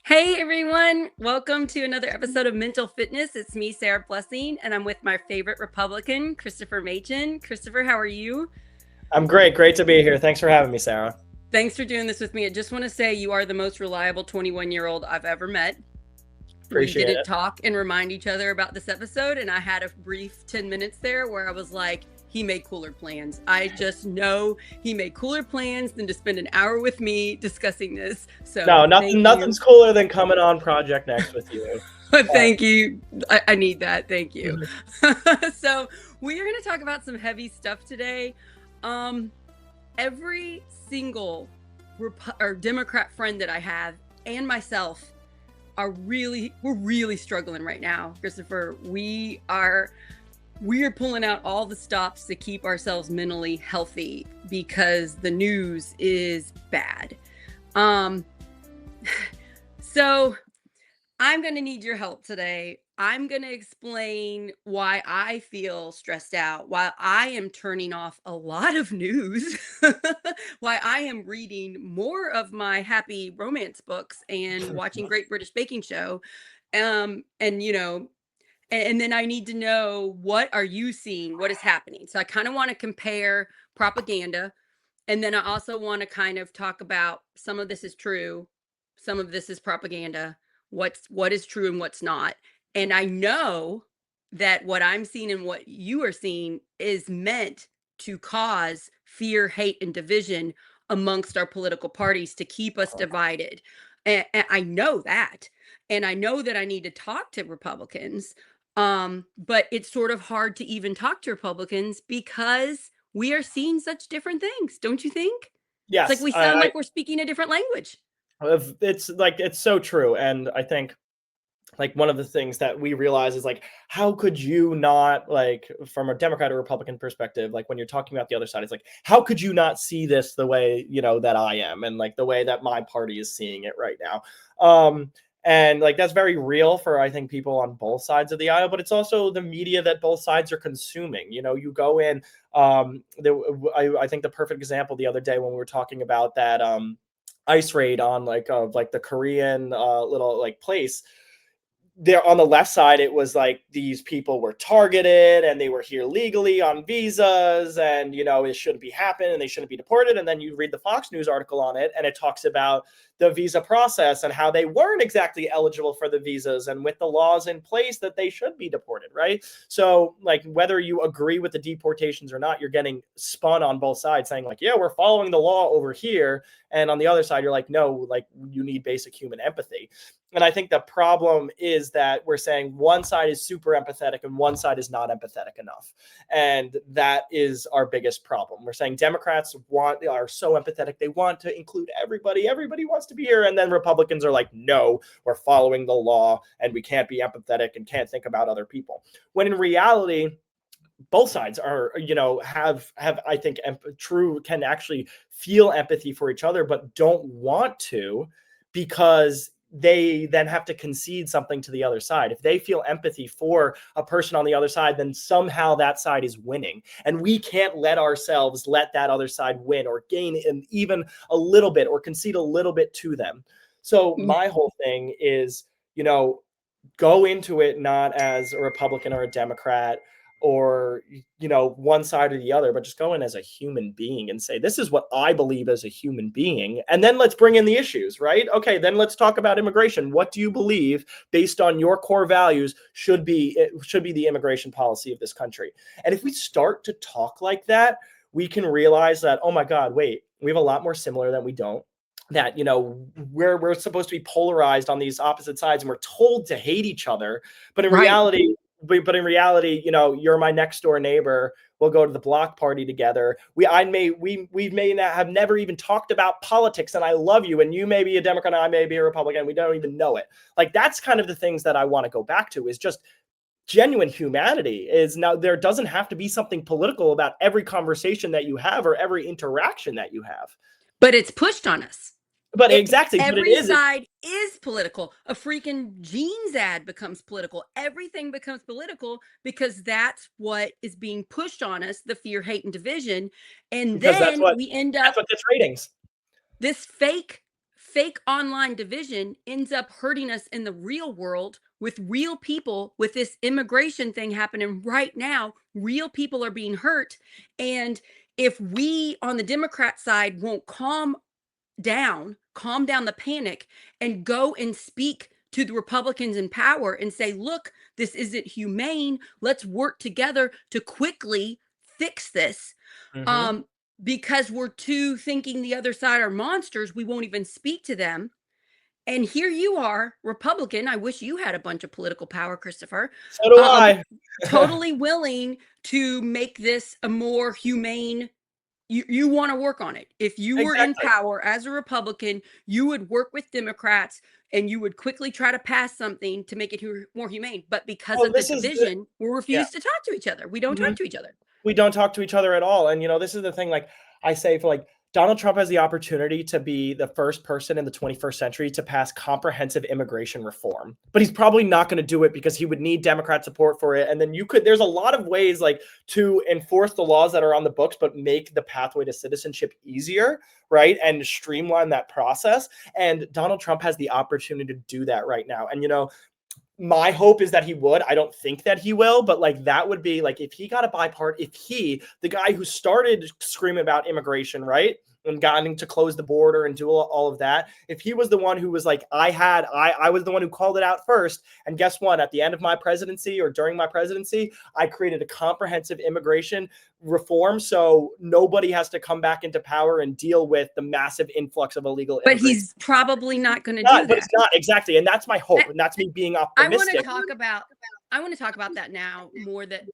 Hey everyone, welcome to another episode of Mental Fitness. It's me, Sarah Blessing, and I'm with my favorite Republican, Christpher Maichin. Christopher, how are you? I'm great. Great to be here. Thanks for having me, Sarah. Thanks for doing this with me. I just want to say you are the most reliable 21-year-old I've ever met. We Appreciate didn't it. talk and remind each other about this episode, and I had a brief 10 minutes there where I was like, he made cooler plans. I just know he made cooler plans than to spend an hour with me discussing this. No, So nothing. thank you. Nothing's cooler than coming on Project Next with you. Uh, Thank you. I need that. Thank you. mhm. So we are going to talk about some heavy stuff today. Um, every single Democrat friend that I have and myself we're really struggling right now, Christopher. We are pulling out all the stops to keep ourselves mentally healthy because the news is bad. Um, so I'm going to need your help today. I'm going to explain why I feel stressed out, why I am turning off a lot of news, why I am reading more of my happy romance books and watching Great British Baking Show. And then I need to know, what are you seeing? What is happening? So I kind of want to compare propaganda. And then I also want to kind of talk about some of this is true, some of this is propaganda, what is true and what's not. And I know that what I'm seeing and what you are seeing is meant to cause fear, hate, and division amongst our political parties to keep us divided. And I know that. And I know that I need to talk to Republicans. But it's sort of hard to even talk to Republicans because we are seeing such different things, don't you think? It's like Yes, we sound like we're speaking a different language. it's so true, and I think one of the things that we realize is how could you not, from a Democrat or Republican perspective, when you're talking about the other side, it's how could you not see this the way that I am, and the way that my party is seeing it right now. And that's very real for, I think, people on both sides of the aisle, but it's also the media that both sides are consuming. You go in, I think the perfect example the other day when we were talking about that ICE raid on the Korean little place there. On the left side, it was like these people were targeted and they were here legally on visas, and it shouldn't be happening and they shouldn't be deported. And then you read the Fox News article on it, and it talks about the visa process and how they weren't exactly eligible for the visas, and with the laws in place that they should be deported, right? So whether you agree with the deportations or not, you're getting spun on both sides saying yeah, we're following the law over here, and on the other side you're no, you need basic human empathy. And I think the problem is that we're saying one side is super empathetic and one side is not empathetic enough. And that is our biggest problem. We're saying Democrats are so empathetic. They want to include everybody. Everybody wants to be here. And then Republicans are like, no, we're following the law and we can't be empathetic and can't think about other people. When in reality, both sides are, have I think can actually feel empathy for each other, but don't want to, because they then have to concede something to the other side. If they feel empathy for a person on the other side, then somehow that side is winning, and we can't let ourselves let that other side win or gain even a little bit or concede a little bit to them. So my whole thing is, go into it not as a Republican or a Democrat or one side or the other, but just go in as a human being and say, this is what I believe as a human being, and then let's bring in the issues, right? Okay, then let's talk about immigration. What do you believe, based on your core values, should be the immigration policy of this country? And if we start to talk like that, we can realize that, oh my God, wait, we have a lot more similar than we don't. That we're supposed to be polarized on these opposite sides, and we're told to hate each other, but in Right. reality, you're my next door neighbor. We'll go to the block party together. We may not have never even talked about politics, and I love you, and you may be a Democrat and I may be a Republican. We don't even know it. That's kind of the things that I want to go back to, is just genuine humanity. Is now, there doesn't have to be something political about every conversation that you have or every interaction that you have. But it's pushed on us. But exactly, but it Every is. side is political. A freaking jeans ad becomes political. Everything becomes political because that's what is being pushed on us, the fear, hate, and division. And Because then we end that's up what gets ratings. this fake fake online division ends up hurting us in the real world with real people. With this immigration thing happening right now, real people are being hurt. And if we on the Democrat side won't calm down the panic and go and speak to the Republicans in power and say, look, this isn't humane. Let's work together to quickly fix this. Hmm. Um, because we're too thinking the other side are monsters, we won't even speak to them. And here you are, Republican. I wish you had a bunch of political power, Christopher. So do Um, I. totally willing to make this a more humane. You want to work on it. If you were in Exactly. power as a Republican, you would work with Democrats and you would quickly try to pass something to make it more humane. But because Well, of the this is the division, we yeah. refuse to talk to each other. We don't talk Mhm. to each other. We don't talk to each other at all. And this is the thing. Like I say, for like Donald Trump has the opportunity to be the first person in the 21st century to pass comprehensive immigration reform, but he's probably not going to do it because he would need Democrat support for it. And then there's a lot of ways like to enforce the laws that are on the books, but make the pathway to citizenship easier, right? And streamline that process. And Donald Trump has the opportunity to do that right now. And my hope is that he would. I don't think that he will, but like that would be like if he got a bipartisan, if the guy who started screaming about immigration, right, and gotten to close the border and do all of that, if he was the one who was like, I was the one who called it out first, and guess what? At the end of my presidency or during my presidency, I created a comprehensive immigration reform so nobody has to come back into power and deal with the massive influx of illegal But immigrants. he's probably not going to do Not, but it's that. not exactly, and that's my hope, and that's me being I want to optimistic. talk about I want to talk about that now more, that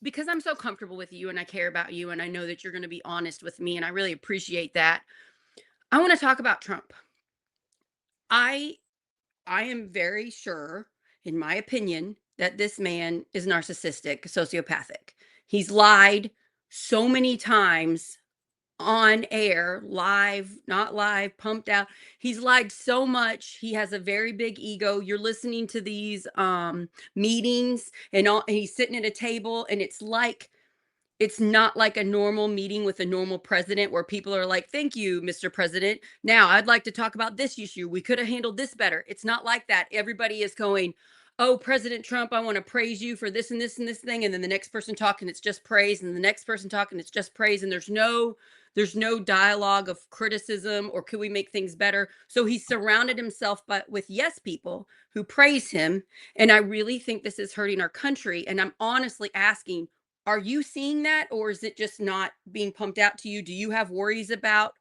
because I'm so comfortable with you and I care about you and I know that you're going to be honest with me and I really appreciate that. I want to talk about Trump. I I am very sure, in my opinion, that this man is narcissistic, sociopathic. He's lied so many times on air, live, not live, pumped out. He's lied so much. He has a very big ego. You're listening to these meetings and he's sitting at a table and it's not like a normal meeting with a normal president where people are like, thank you, Mr. President. Now I'd like to talk about this issue. We could have handled this better. It's not like that. Everybody is going, oh, President Trump, I want to praise you for this and this and this thing. And then the next person talking, it's just praise. And the next person talking, it's just praise. And there's no dialogue of criticism or could we make things better. So he's surrounded himself with yes people who praise him. And I really think this is hurting our country. And I'm honestly asking, are you seeing that, or is it just not being pumped out to you? Do you have worries about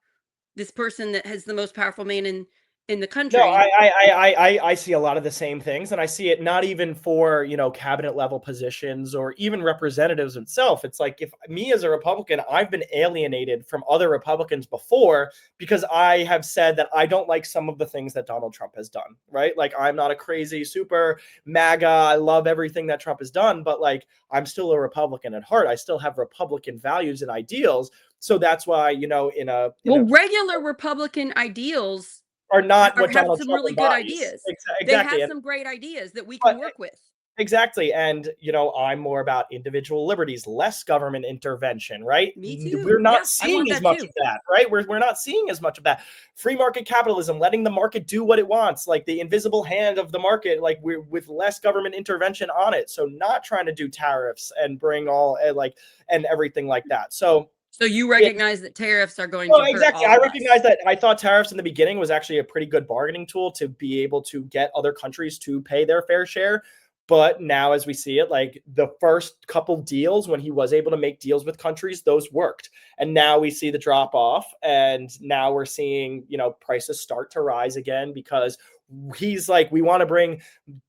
this person that has the most powerful man in the No, country? I see a lot of the same things, and I see it not even for cabinet level positions or even representatives itself. It's like if me as a Republican, I've been alienated from other Republicans before because I have said that I don't like some of the things that Donald Trump has done. Right? Like I'm not a crazy super MAGA. I love everything that Trump has done, but like I'm still a Republican at heart. I still have Republican values and ideals. So that's why Well, regular Republican ideals are not what have Donald some Trump really good embodies. ideas. They Exactly. have And some great ideas that we can but work with. exactly. And I'm more about individual liberties, less government intervention, right? Me We're too. not Yeah, I want seeing as that much too. of that, right? We're not seeing as much of that. Free market capitalism, letting the market do what it wants, like the invisible hand of the market, like we're with less government intervention on it. So not trying to do tariffs and bring all and everything like that. So So you it, recognize that tariffs are going well, to hurt exactly. all I of us. recognize that. I thought tariffs in the beginning was actually a pretty good bargaining tool to be able to get other countries to pay their fair share. But now, as we see it, like the first couple deals, when he was able to make deals with countries, those worked. And now we see the drop off. And now we're seeing, prices start to rise again because he's like, we want to bring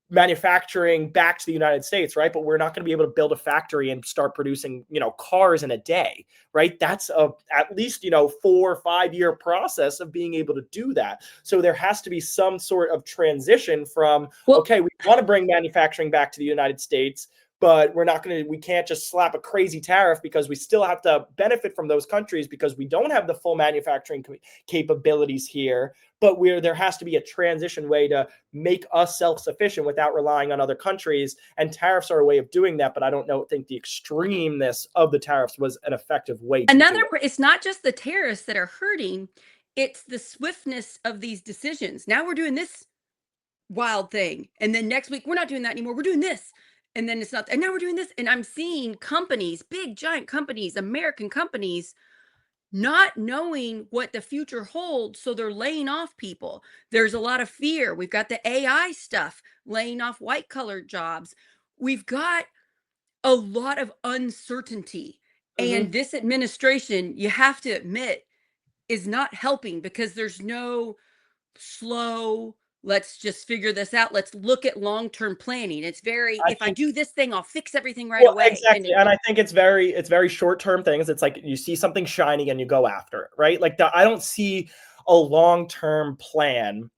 manufacturing back to the United States, right? But we're not going to be able to build a factory and start producing, cars in a day, right? That's at least, 4 or 5 year process of being able to do that. So there has to be some sort of transition from, Well, okay, we want to bring manufacturing back to the United States, but we can't just slap a crazy tariff because we still have to benefit from those countries because we don't have the full manufacturing capabilities here. But there has to be a transition way to make us self-sufficient without relying on other countries. And tariffs are a way of doing that. But I don't think the extremeness of the tariffs was an effective way to do it. it's not just the terrorists that are hurting. it's the swiftness of these decisions. Now we're doing this wild thing, and then next week we're not doing that anymore. We're doing this, and then it's not. And now we're doing this, and I'm seeing companies, big giant companies, American companies, not knowing what the future holds, so they're laying off people. There's a lot of fear. We've got the AI stuff laying off white collar jobs. We've got a lot of uncertainty. And Mhm. this administration, you have to admit, is not helping because there's no slow, let's just figure this out. Let's look at long-term planning. It's very, I if I think do this thing, I'll fix everything right Well, away. And exactly, and I think it's very short-term things. It's like you see something shiny and you go after it, right? Like, I don't see a long-term plan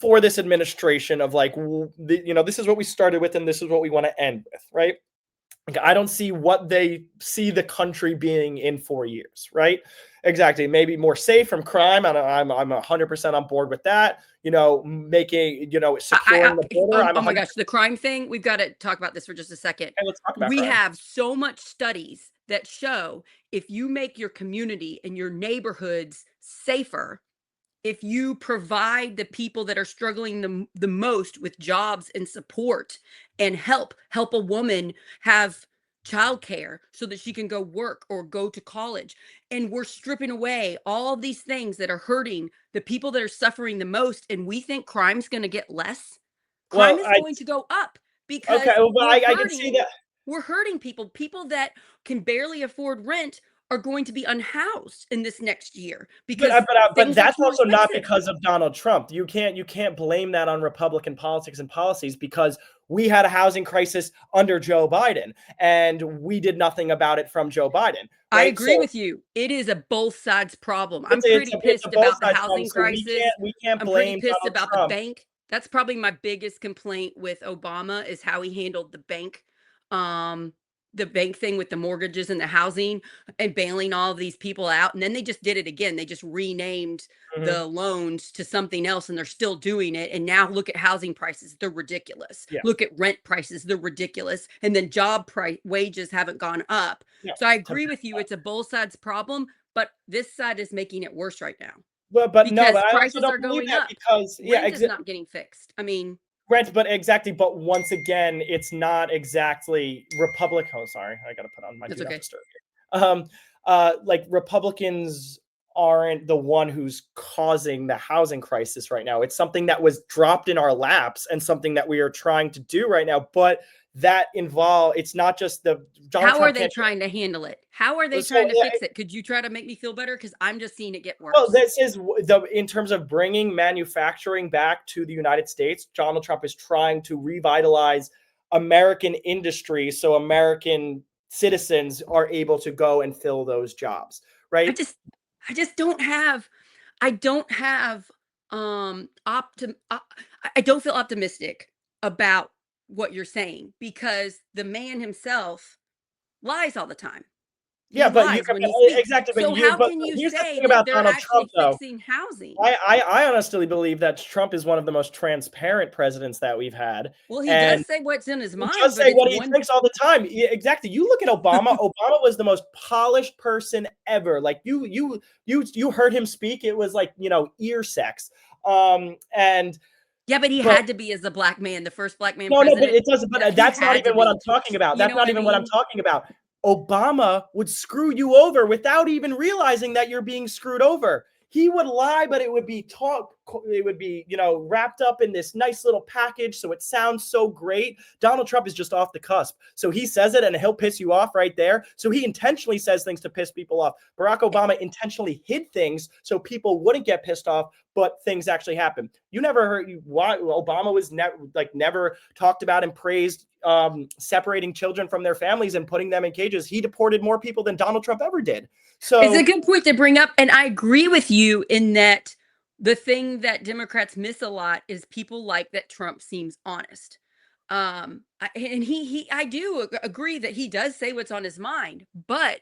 for this administration of like, this is what we started with and this is what we wanna end with, right? Like, I don't see what they see the country being in 4 years, right? Exactly. Maybe more safe from crime, and I'm 100% on board with that. Making, securing the border. I'm oh my 100%. gosh, the crime thing, we've got to talk about this for just a second. Okay, let's talk about We crime. have so much studies that show if you make your community and your neighborhoods safer, if you provide the people that are struggling the most with jobs and support and help a woman have childcare so that she can go work or go to college, and we're stripping away all of these things that are hurting the people that are suffering the most, and we think crime's going to get less. Crime Well, is I going to go up okay, because well, but I can see that. we're hurting people that can barely afford rent are going to be unhoused in this next year But because but things are that's too also not expensive. because of Donald Trump. You can't blame that on Republican politics and policies, because we had a housing crisis under Joe Biden and we did nothing about it from Joe Biden, I right? agree So with you. It is a both sides problem. I'm it's pretty a pissed both about the sides problem. housing So crisis. we can't I'm pretty blame pissed Donald about the Trump. bank. That's probably my biggest complaint with Obama is how he handled um, the bank thing with the mortgages and the housing and bailing all of these people out. And then they just did it again. They just renamed Mhm. the loans to something else and they're still doing it. And now look at housing prices. They're ridiculous. Yeah, Look at rent prices. They're ridiculous. And then job price wages haven't gone up. yeah. So I agree with you. It's a both sides problem, but this side is making it worse right now But no, because but I also prices don't are believe going that, up. because yeah, Rent is not getting fixed. I mean, rent, but exactly. But once again, it's not exactly Republic. Oh, sorry, I got to put on my that's do not okay. disturb here. Like, Republicans aren't the one who's causing the housing crisis right now. It's something that was dropped in our laps and something that we are trying to do right now. But it's not just the Donald How are Trump they can't. trying to handle it? How are they So trying to yeah, fix it? Could you try to make me feel better? Because I'm just seeing it get well, worse. this is the in terms of bringing manufacturing back to the United States. Donald Trump is trying to revitalize American industry so American citizens are able to go and fill those jobs, I right? just I just don't have I don't have I don't feel optimistic about what you're saying because the man himself lies all the time. Yeah, He but you lies can when he speaks. exactly. So how But can you here's the say thing that about they're Donald actually Trump, though. fixing housing? I honestly believe that Trump is one of the most transparent presidents that we've had, Well, he and does say what's in his he mind, does but say it's what he one. thinks all the time. Yeah, exactly. You look at Obama. Obama was the most polished person ever. Like, you heard him speak. It was like, ear sex. And Yeah, but he but had to be as a black man, the first black man no, but president. it doesn't. But He that's not had to even what I'm be. talking about. You That's know not what I even what I'm mean? talking about. Obama would screw you over without even realizing that you're being screwed over. He would lie, but it would be wrapped up in this nice little package, so it sounds so great. Donald Trump is just off the cusp. So he says it and he'll piss you off right there. So he intentionally says things to piss people off. Barack Obama intentionally hid things so people wouldn't get pissed off, but things actually happen. You never heard why Obama was never talked about and praised separating children from their families and putting them in cages. He deported more people than Donald Trump ever did. It's a So good point to bring up, and I agree with you in that the thing that Democrats miss a lot is people like that Trump seems honest. And I do agree that he does say what's on his mind, but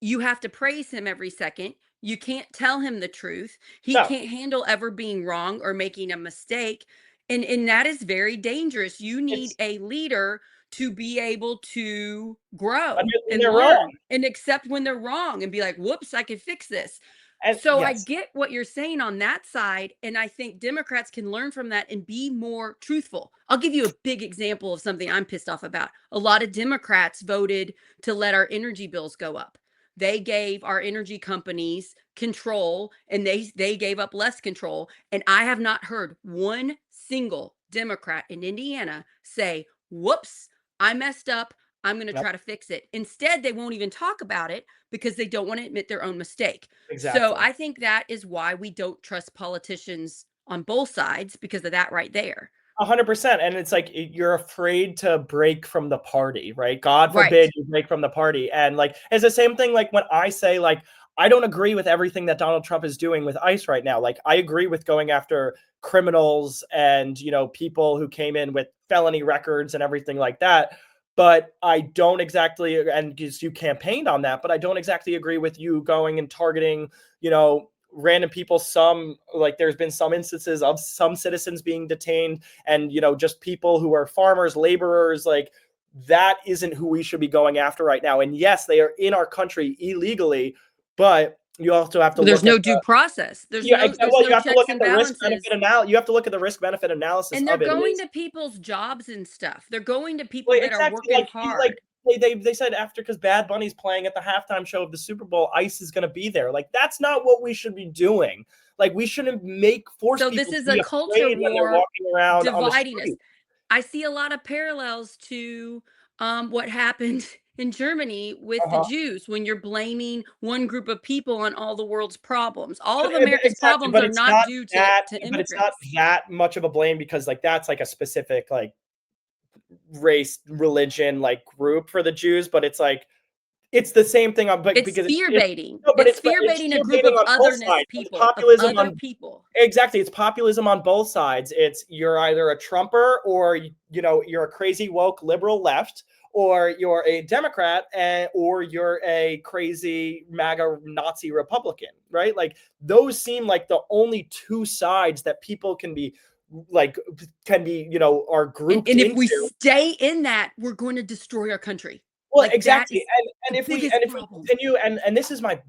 you have to praise him every second. You can't tell him the truth. He no, can't handle ever being wrong or making a mistake. And that is very dangerous. You need it's a leader to be able to grow admit when and they're wrong. learn and accept when they're wrong and be like, whoops, I can fix this. And So I yes, get what you're saying on that side, and I think Democrats can learn from that and be more truthful. I'll give you a big example of something I'm pissed off about. A lot of Democrats voted to let our energy bills go up. They gave our energy companies control, and they gave up less control, and I have not heard one single Democrat in Indiana say, "Whoops, I messed up. I'm going to yep, try to fix it." Instead, they won't even talk about it because they don't want to admit their own mistake. So exactly. I think that is why we don't trust politicians on both sides, because of that right there. 100%. And it's like you're afraid to break from the party, right? God Right. forbid you break from the party. And like it's the same thing like when I say like I don't agree with everything that Donald Trump is doing with ICE right now. Like I agree with going after criminals and, people who came in with felony records and everything like that. But I don't exactly, and because you campaigned on that, but I don't exactly agree with you going and targeting, random people. Some, like, there's been some instances of some citizens being detained, and just people who are farmers, laborers, like that isn't who we should be going after right now. And yes, they are in our country illegally, but you also have to There's look at no due process. There's yeah, no exactly. there's Well, you no have to look checks at and the risk benefit balances. you have to look at the risk benefit analysis And they're of it. It going is to people's jobs and stuff. They're going to people well, that are exactly, working like hard. they said after, because Bad Bunny's playing at the halftime show of the Super Bowl, ICE is going to be there. Like that's not what we should be doing. Like we shouldn't force So people this to is a be culture afraid when they're war walking around on the dividing us. street. I see a lot of parallels to what happened in Germany with the Uh-huh. Jews, when you're blaming one group of people on all the world's problems. All of America's Exactly, problems but are it's not not due that to but it's not immigrants. that much of a blame, because like that's like a specific like race, religion, like group for the Jews, but it's like it's the same thing on, but It's because fear it's baiting. no, but It's but fear it's baiting a fear group baiting of on both otherness sides. It's people, of populism other on people. exactly. It's populism on both sides. It's you're either a Trumper or you're a crazy woke liberal left, or you're a Democrat, or you're a crazy MAGA Nazi Republican, right? Like those seem like the only two sides that people like can be are grouped And if we into. stay in that, we're going to destroy our country. Well, Like that exactly, is and the if we biggest problem. continue, and this is my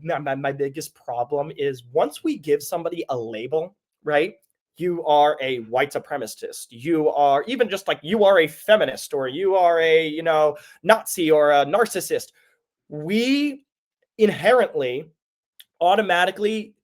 biggest problem is once we give somebody a label, right? You are a white supremacist. You are even just like you are a feminist, or you are a Nazi or a narcissist. We inherently automatically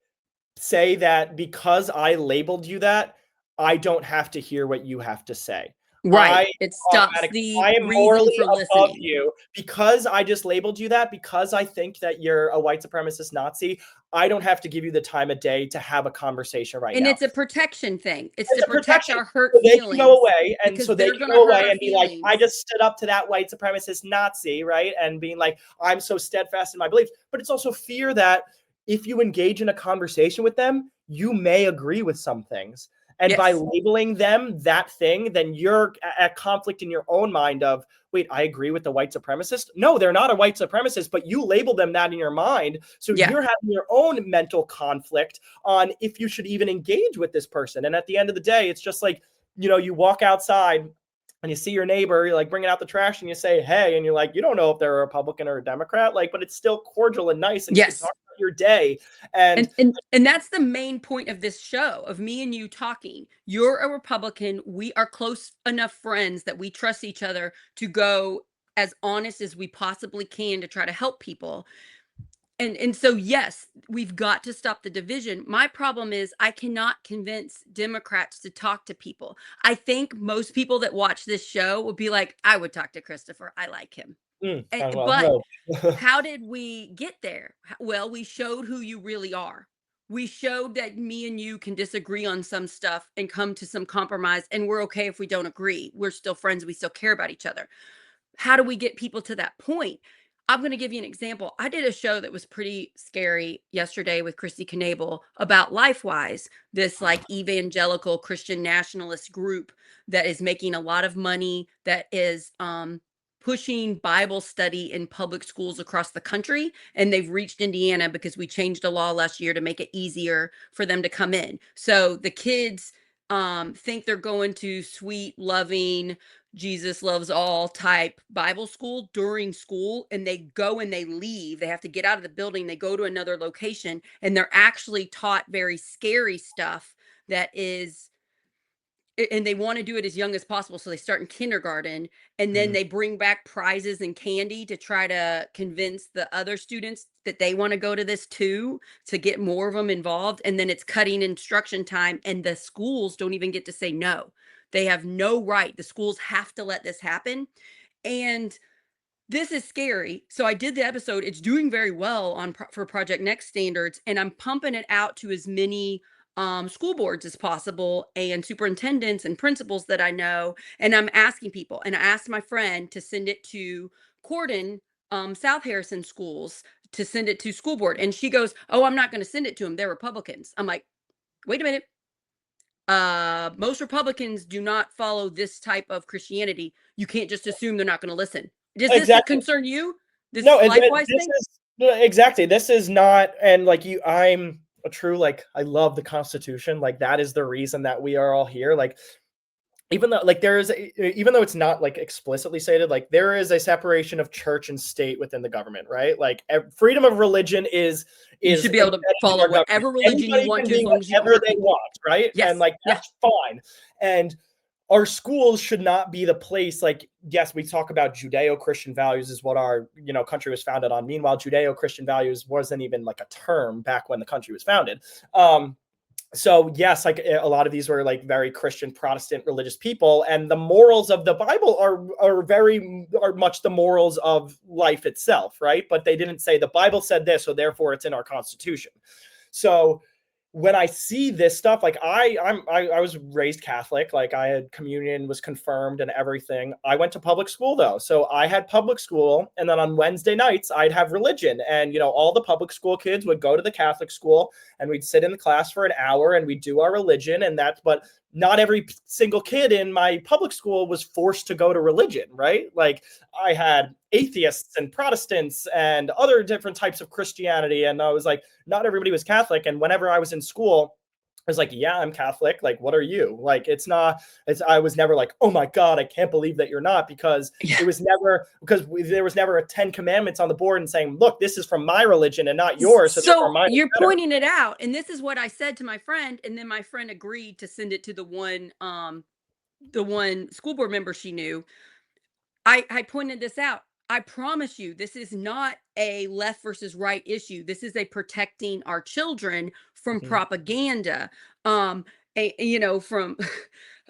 say that because I labeled you that, I don't have to hear what you have to say. Right. I It stops automatically the I am reason morally for above listening. you because I just labeled you that, because I think that you're a white supremacist Nazi. I don't have to give you the time of day to have a conversation right And now. it's a protection thing. It's to It's a protect protection. our hurt So they can go feelings, away, and because so they they're can going to go hurt away our and be like, I feelings. just stood up to that white supremacist Nazi, right? And being like, I'm so steadfast in my beliefs. But it's also fear that if you engage in a conversation with them, you may agree with some things. And by Yes. labeling them that thing, then you're at conflict in your own mind of, wait, I agree with the white supremacist. No, they're not a white supremacist, but you labeled them that in your mind. So Yeah. you're having your own mental conflict on if you should even engage with this person. And at the end of the day, it's just like, you walk outside and you see your neighbor, you're like bringing out the trash, and you say, hey, and you're like, you don't know if they're a Republican or a Democrat, like, but it's still cordial and nice, and you can talk Yes. about your day. And And that's the main point of this show, of me and you talking. You're a Republican. We are close enough friends that we trust each other to go as honest as we possibly can to try to help people. And so yes, we've got to stop the division. My problem is I cannot convince Democrats to talk to people. I think most people that watch this show would be like, I would talk to Christopher. I like him. as well, But no. how did we get there? Well, we showed who you really are. We showed that me and you can disagree on some stuff and come to some compromise, and we're okay if we don't agree. We're still friends. We still care about each other. How do we get people to that point? I'm going to give you an example. I did a show that was pretty scary yesterday with Christy Knable about LifeWise, this like evangelical Christian nationalist group that is making a lot of money, that is pushing Bible study in public schools across the country. And they've reached Indiana because we changed a law last year to make it easier for them to come in. So the kids think they're going to sweet, loving, Jesus loves all type Bible school during school, and they go and they leave. They have to get out of the building. They go to another location, and they're actually taught very scary stuff that is, and they want to do it as young as possible. So they start in kindergarten, and then Mhm. they bring back prizes and candy to try to convince the other students that they want to go to this too, to get more of them involved. And then it's cutting instruction time, and the schools don't even get to say no. They have no right. The schools have to let this happen. And this is scary. So I did the episode. It's doing very well on for Project Next standards, and I'm pumping it out to as many school boards as possible and superintendents and principals that I know. And I'm asking people, and I asked my friend to send it to Corden, South Harrison schools, to send it to school board. And she goes, "Oh, I'm not going to send it to them. They're Republicans." I'm like, "Wait a minute. Most Republicans do not follow this type of Christianity. You can't just assume they're not going to listen." Does this Exactly. concern you? This No, LifeWise this thing? is exactly. This is not, and like you, I'm a true, like, I love the Constitution. Like, that is the reason that we are all here. Like, even though, like, even though it's not like explicitly stated, like, there is a separation of church and state within the government, right? Like, freedom of religion You is should be able to embedded in follow our government. whatever religion you Anybody want can to, as be long as you don't whatever hurt they people. want, right? And Yes. like, Yeah. that's fine. And our schools should not be the place. Like, yes, we talk about Judeo-Christian values is what our, country was founded on. Meanwhile, Judeo-Christian values wasn't even like a term back when the country was founded. So yes, like, a lot of these were like very Christian Protestant religious people, and the morals of the Bible are much the morals of life itself, right? But they didn't say the Bible said this, so therefore it's in our Constitution. So when I see this stuff, like, I was raised Catholic, like, I had communion, was confirmed and everything. I went to public school though. So I had public school, and then on Wednesday nights I'd have religion, and all the public school kids would go to the Catholic school, and we'd sit in the class for an hour and we'd do our religion. And that's, but not every single kid in my public school was forced to go to religion, right? Like, I had atheists and Protestants and other different types of Christianity, and I was like, not everybody was Catholic. And whenever I was in school, I was like, yeah, I'm Catholic. Like, what are you? Like, I was never like, oh my God, I can't believe that you're not, because Yeah. there was never a 10 commandments on the board and saying, look, this is from my religion and not yours. So therefore So mine is you're better. pointing it out, and this is what I said to my friend, and then my friend agreed to send it to the one school board member she knew. I pointed this out. I promise you, this is not a left versus right issue. This is a protecting our children from Mhm. propaganda. From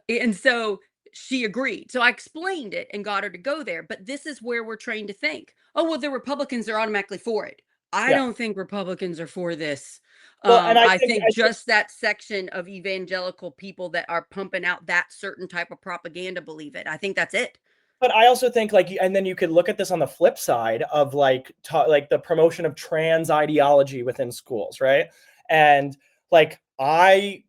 and so she agreed. So I explained it and got her to go there. But this is where we're trained to think, oh, well, the Republicans are automatically for it. I Yeah. don't think Republicans are for this. Well, and I think just that section of evangelical people that are pumping out that certain type of propaganda believe it. I think that's it. but I also think, like, and then you could look at this on the flip side of like, like the promotion of trans ideology within schools, right? And like, don't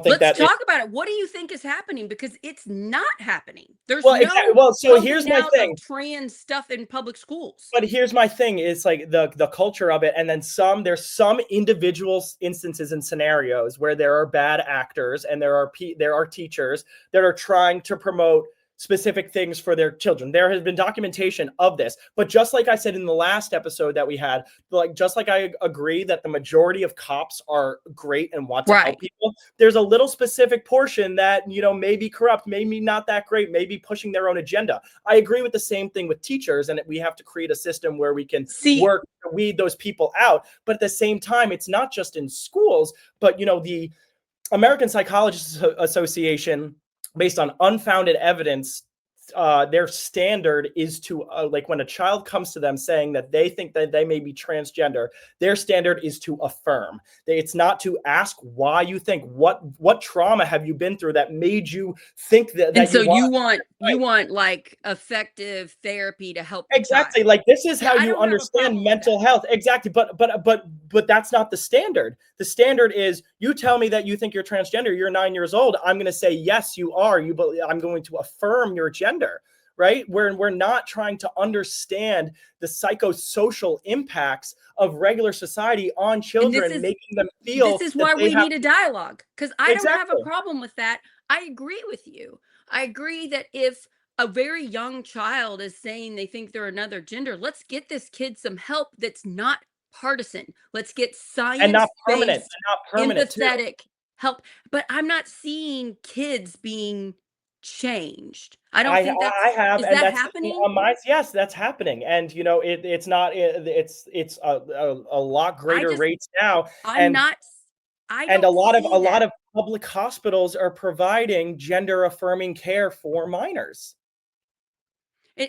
think Let's that talk about it. What do you think is happening? Because it's not happening. There's well, exactly. no Well, so here's pumping my out thing. of trans stuff in public schools. But here's my thing, is like the culture of it, and then there's some individual instances and scenarios where there are bad actors, and there are teachers that are trying to promote specific things for their children. There has been documentation of this. But just like I said in the last episode that we had, like, just like I agree that the majority of cops are great and want to help Right. people, there's a little specific portion that, may be corrupt, maybe not that great, maybe pushing their own agenda. I agree with the same thing with teachers, and we have to create a system where we can See, work to weed those people out. But at the same time, it's not just in schools, but the American Psychologists Association, based on unfounded evidence, their standard is to, like, when a child comes to them saying that they think that they may be transgender, their standard is to affirm. It's not to ask why you think, what trauma have you been through that made you think that and so you you want like effective therapy to help the exactly, child. like, this is Yeah, how I you don't have a understand problem with mental that. health. Exactly. But that's not the standard. The standard is, you tell me that you think you're transgender, you're 9 years old, I'm going to say yes, you are. I'm going to affirm your gender, right? We're not trying to understand the psychosocial impacts of regular society on And children, making them feel that why they we have need a dialogue, because I don't have a exactly. problem with that. I agree with you. I agree that if a very young child is saying they think they're another gender, let's get this kid some help that's not partisan. Let's get And not science permanent, based, and not permanent too. empathetic help. But I'm not seeing kids being changed. I don't think I that's, have, is and that that's the thing happening? on my yes, that's happening, and it's not it's a lot I greater just, rates now, I'm and not, I and don't a see lot that. of public hospitals are providing gender affirming care for minors.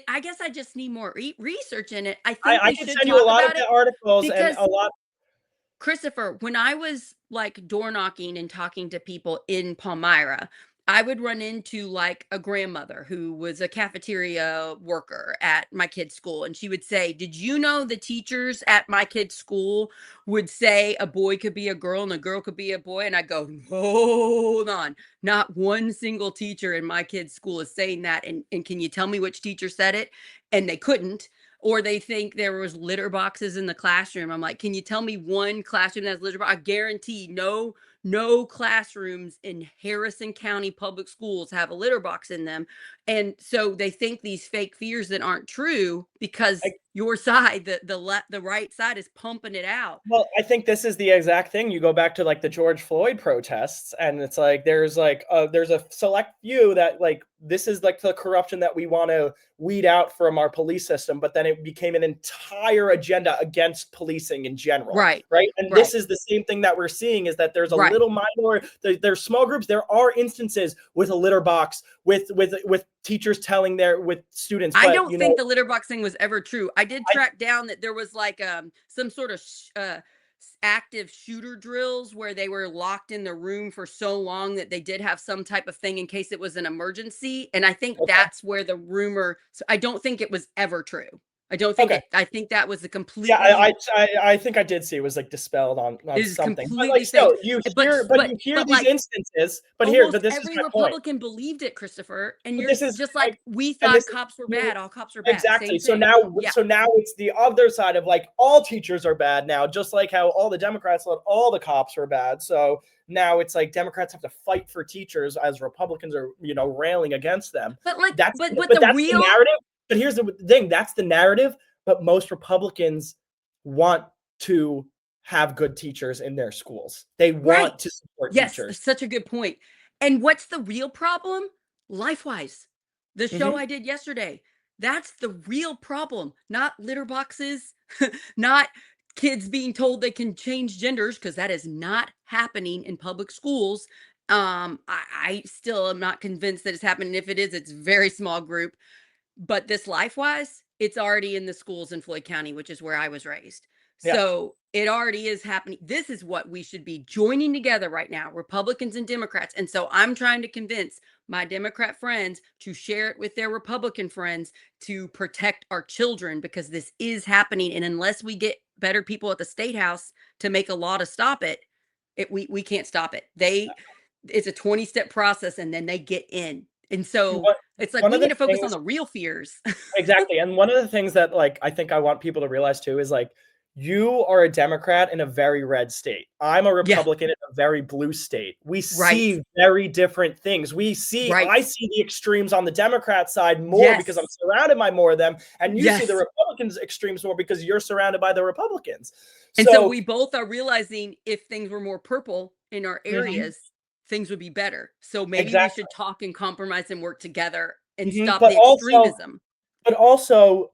I guess I just need more research in it. I think I we can should send you a talk lot of about the it articles and because, a lot. Christopher, when I was like door knocking and talking to people in Palmyra, I would run into like a grandmother who was a cafeteria worker at my kid's school. And she would say, "Did you know the teachers at my kid's school would say a boy could be a girl and a girl could be a boy?" And I go, "Hold on. Not one single teacher in my kid's school is saying that. And can you tell me which teacher said it?" And they couldn't. Or they think there was litter boxes in the classroom. I'm like, can you tell me one classroom that has litter box? I guarantee no classrooms in Harrison County public schools have a litter box in them. And so they think these fake fears that aren't true because your side, the right side, is pumping it out. Well, I think this is the exact thing. You go back to like the George Floyd protests, and it's like there's a select few that like this is like the corruption that we want to weed out from our police system, but then it became an entire agenda against policing in general, Right. right? And Right. this is the same thing that we're seeing is that there's a Right. little there's small groups. There are instances with a litter box with teachers telling with students, I but don't think the litter box thing was ever true. I did I track down that there was like some sort of active shooter drills where they were locked in the room for so long that they did have some type of thing in case it was an emergency. And I think okay, that's where the rumor. So I don't think it was ever true. I don't think okay. it. I think that was a Yeah, completely, I think I did see it was like dispelled on is something, but like completely still, fake. you But hear but these like instances, almost but this is every my point. Republican believed it, Christopher. And But you're this is just like, like, we and this thought is cops were me bad. All cops are bad. exactly. Same thing. Yeah. So now it's the other side of like all teachers are bad now, just like how all the Democrats thought all the cops were bad. So now it's like Democrats have to fight for teachers as Republicans are railing against them. But like, That's but but the that's the real, narrative. But here's the thing: that's the narrative. But most Republicans want to have good teachers in their schools. They want to right. support Yes, teachers. such a good point. And what's the real problem? LifeWise, the show Mm-hmm. I did yesterday. That's the real problem, not litter boxes, not kids being told they can change genders, because that is not happening in public schools. I still am not convinced that it's happening. If it is, it's very small group. But this LifeWise, it's already in the schools in Floyd County, which is where I was raised. Yeah. So it already is happening. This is what we should be joining together right now, Republicans and Democrats. And so I'm trying to convince my Democrat friends to share it with their Republican friends to protect our children, because this is happening. And unless we get better people at the state house to make a law to stop it, we can't stop it. It's a 20-step process, and then they get in. And so What it's like one we of need the to focus on things the real fears. exactly, and one of the things that like I think I want people to realize too is like you are a Democrat in a very red state. I'm a Yeah, Republican in a very blue state. We right, see very different things. right. I see the extremes on the Democrat side more because I'm Yes, surrounded by more of them, and you see the yes. Republicans extremes more because you're surrounded by the Republicans. And so So, we both are realizing if things were more purple in our mhm, areas, things would be better. So maybe we exactly. should talk and compromise and work together and Mhm, stop the extremism. but also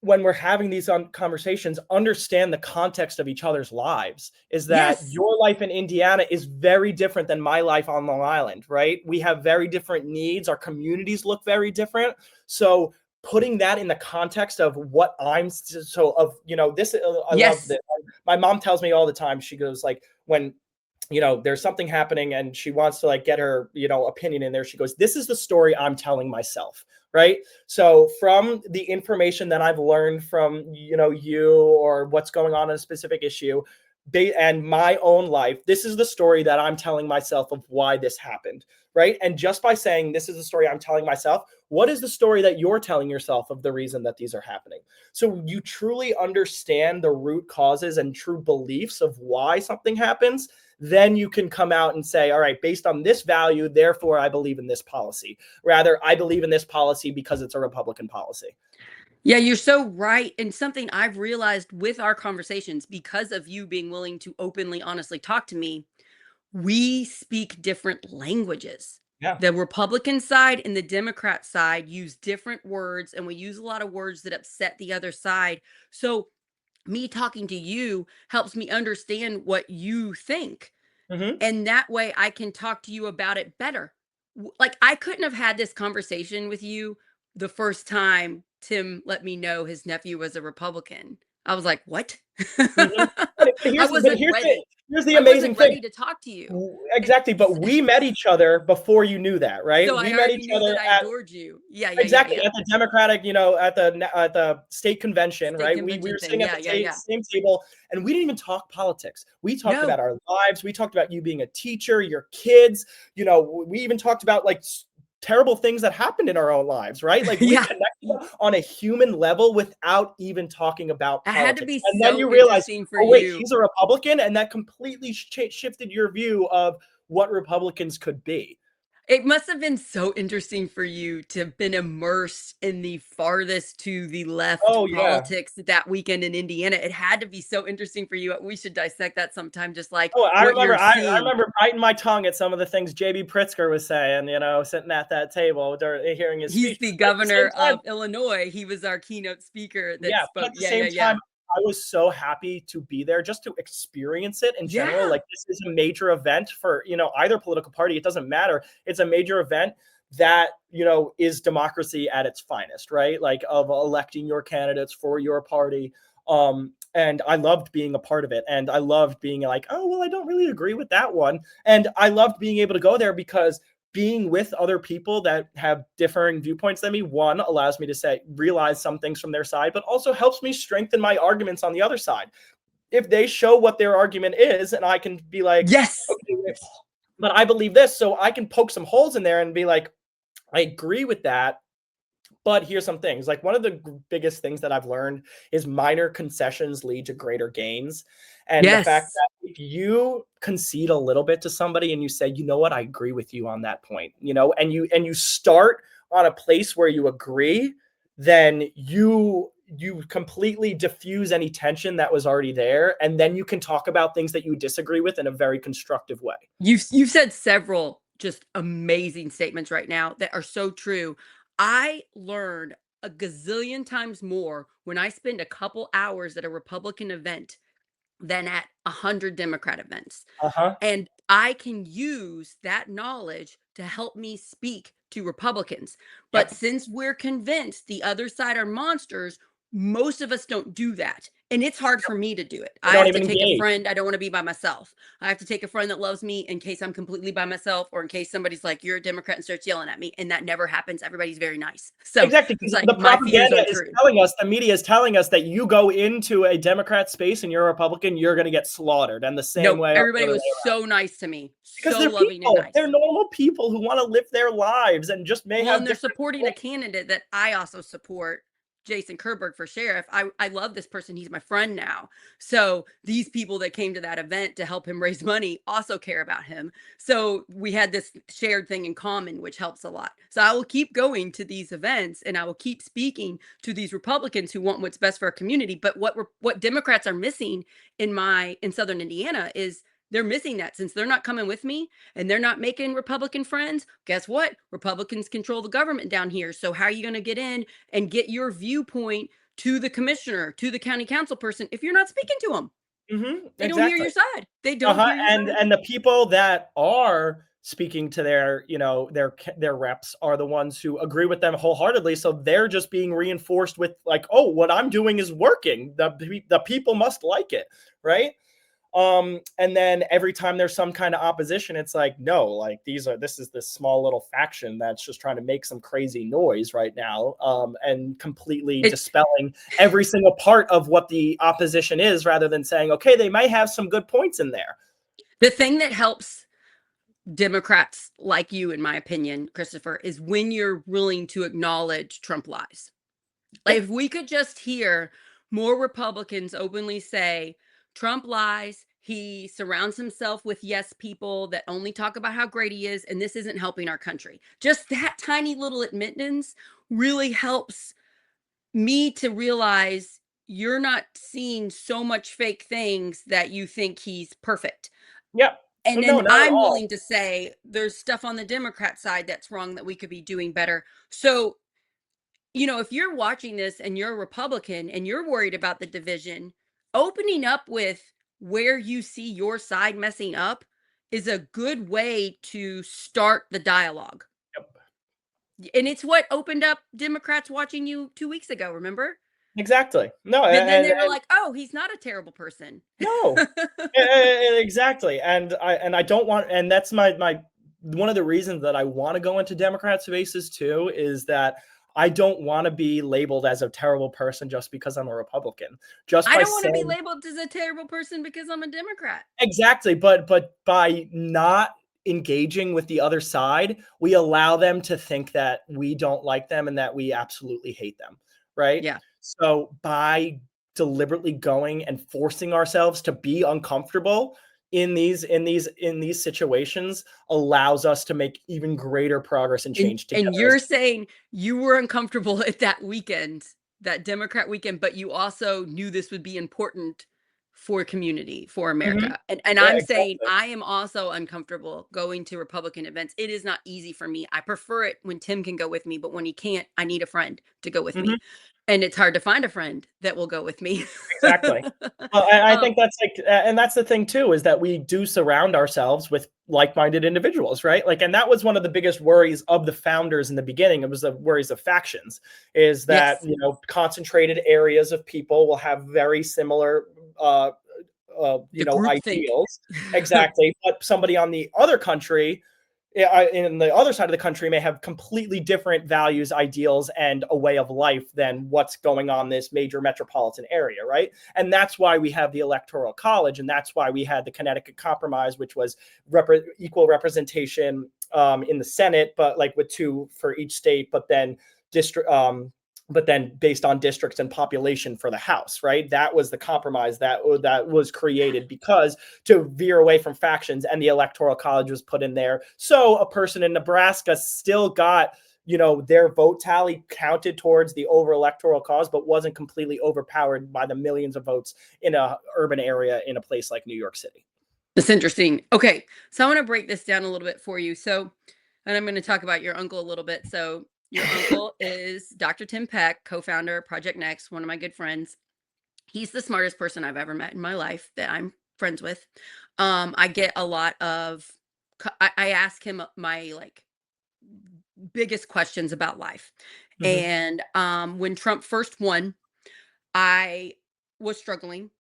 when we're having these conversations, understand the context of each other's lives is that Yes, your life in Indiana is very different than my life on Long Island, right? We have very different needs. Our communities look very different. So putting that in the context of what this, I love yes. that. My mom tells me all the time, she goes like, when there's something happening and she wants to like get her, opinion in there. She goes, this is the story I'm telling myself. Right. So from the information that I've learned from, you or what's going on in a specific issue, and my own life, this is the story that I'm telling myself of why this happened, right? And just by saying this is the story I'm telling myself, what is the story that you're telling yourself of the reason that these are happening? So you truly understand the root causes and true beliefs of why something happens, then you can come out and say, all right, based on this value, therefore I believe in this policy. Rather, I believe in this policy because it's a Republican policy. Yeah, you're so right. And something I've realized with our conversations, because of you being willing to openly, honestly talk to me, we speak different languages. Yeah. The Republican side and the Democrat side use different words, and we use a lot of words that upset the other side. So, me talking to you helps me understand what you think. Mm-hmm. And that way I can talk to you about it better. Like, I couldn't have had this conversation with you the first time Tim let me know his nephew was a Republican. I was like, "What?" Mm-hmm. But I here's wasn't ready. here's the I amazing wasn't thing. ready to talk to you. Exactly, but we met each other before you knew that, right? So I We met already each knew other that I at adored you. Yeah, yeah, yeah, exactly yeah. at the Democratic, at the state convention, State right? We convention were thing. sitting at Yeah, the yeah, yeah. same table, and we didn't even talk politics. We talked about No. our lives. We talked about you being a teacher, your kids. We even talked about like terrible things that happened in our own lives, right? Like we Yeah. connected on a human level without even talking about It had to politics. be And then so you realize, interesting for oh wait, you. he's a Republican, and that completely shifted your view of what Republicans could be. It must have been so interesting for you to have been immersed in the farthest to the left Oh yeah. politics that weekend in Indiana. It had to be so interesting for you. We should dissect that sometime, just like Oh, I what remember you're I seeing. remember biting my tongue at some of the things JB Pritzker was saying, sitting at that table during hearing his He's speech. the But at the governor same time, of Illinois. He was our keynote speaker that yeah, but spoke. at the Yeah, yeah, same yeah. time, I was so happy to be there just to experience it in general. Yeah. Like this is a major event for, either political party. It doesn't matter. It's a major event that, is democracy at its finest, right? Like of electing your candidates for your party. And I loved being a part of it. And I loved being like, oh, well, I don't really agree with that one. And I loved being able to go there because being with other people that have differing viewpoints than me, one, allows me to realize some things from their side, but also helps me strengthen my arguments on the other side. If they show what their argument is, and I can be like, Yes. okay, but I believe this, so I can poke some holes in there and be like, I agree with that. But here's some things. Like one of the biggest things that I've learned is minor concessions lead to greater gains. And the fact Yes. that if you concede a little bit to somebody and you say, you know what, I agree with you on that point, and you start on a place where you agree, then you completely diffuse any tension that was already there. And then you can talk about things that you disagree with in a very constructive way. You've said several just amazing statements right now that are so true. I learned a gazillion times more when I spend a couple hours at a Republican event than at 100 Democrat events. Uh-huh. And I can use that knowledge to help me speak to Republicans. But Yep. since we're convinced the other side are monsters, most of us don't do that. And it's hard for me to do it. They I don't have to even take a engage. friend. I don't want to be by myself. I have to take a friend that loves me in case I'm completely by myself or in case somebody's like, you're a Democrat and starts yelling at me. And that never happens. Everybody's very nice. So Exactly, it's because like the my fears propaganda are is true. telling us, the media is telling us that you go into a Democrat space and you're a Republican, you're going to get slaughtered. And the same Nope. way the Everybody other way was around. so nice to me. Because So they're loving and people. They're nice. normal people who want to live their lives and just may Well, have and they're different. supporting a candidate that I also support, Jason Kerberg for sheriff. I love this person. He's my friend now. So these people that came to that event to help him raise money also care about him. So we had this shared thing in common, which helps a lot. So I will keep going to these events and I will keep speaking to these Republicans who want what's best for our community. But what Democrats are missing in Southern Indiana is they're missing that since they're not coming with me and they're not making Republican friends. Guess what? Republicans control the government down here. So how are you going to get in and get your viewpoint to the commissioner, to the county council person if you're not speaking to them? They don't hear Exactly. your side. They don't Uh-huh. hear your And side. and the people that are speaking to their reps are the ones who agree with them wholeheartedly. So they're just being reinforced with like, oh, what I'm doing is working. The people must like it, right? And then every time there's some kind of opposition, it's like, no, like this is this small little faction that's just trying to make some crazy noise right now, and completely It dispelling every single part of what the opposition is, rather than saying, okay, they might have some good points in there. the thing that helps Democrats like you, in my opinion, Christopher, is when you're willing to acknowledge Trump lies. Like, Yeah. if we could just hear more Republicans openly say Trump lies, he surrounds himself with yes people that only talk about how great he is, and this isn't helping our country. Just that tiny little admittance really helps me to realize you're not seeing so much fake things that you think he's perfect. Yeah. And No, then not at I'm all. willing to say there's stuff on the Democrat side that's wrong that we could be doing better. So, if you're watching this and you're a Republican and you're worried about the division, opening up with where you see your side messing up is a good way to start the dialogue. Yep. And it's what opened up Democrats watching you 2 weeks ago, remember? Exactly. No, And then they were and like, oh, he's not a terrible person. no. Exactly. And I don't want, and that's my one of the reasons that I want to go into Democrat spaces too, is that I don't want to be labeled as a terrible person just because I'm a Republican. Just I by don't want to be saying labeled as a terrible person because I'm a Democrat. exactly, but by not engaging with the other side, we allow them to think that we don't like them and that we absolutely hate them, right? Yeah. So by deliberately going and forcing ourselves to be uncomfortable in these situations allows us to make even greater progress and And change and together as you're saying you were uncomfortable at that weekend, that Democrat weekend, but you also knew this would be important for community, for Mhm. America. And Yeah, I'm saying exactly. I am also uncomfortable going to Republican events. It is not easy for me. I prefer it when Tim can go with me, but when he can't, I need a friend to go with Mhm. me. And it's hard to find a friend that will go with me. Exactly. Well, I um, think that's like, and that's the thing too, is that we do surround ourselves with like-minded individuals, right? Like, and that was one of the biggest worries of the founders in the beginning. It was the worries of factions, is that, yes, concentrated areas of people will have very similar, the group think. ideals. Exactly. But somebody on the other country, in the other side of the country, may have completely different values, ideals, and a way of life than what's going on in this major metropolitan area, right? And that's why we have the Electoral College, and that's why we had the Connecticut Compromise, which was equal representation in the Senate, but like with two for each state, but then based on districts and population for the House, right? That was the compromise that was created because to veer away from factions, and the Electoral College was put in there. So a person in Nebraska still got, their vote tally counted towards the over electoral cause, but wasn't completely overpowered by the millions of votes in a urban area in a place like New York City. That's interesting. Okay, so I want to break this down a little bit for you. So, and I'm going to talk about your uncle a little bit. So, your uncle is Dr. Tim Peck, co-founder of Project Next, one of my good friends. He's the smartest person I've ever met in my life that I'm friends with. I get a lot of I ask him my biggest questions about life. Mhm. And when Trump first won, I was struggling,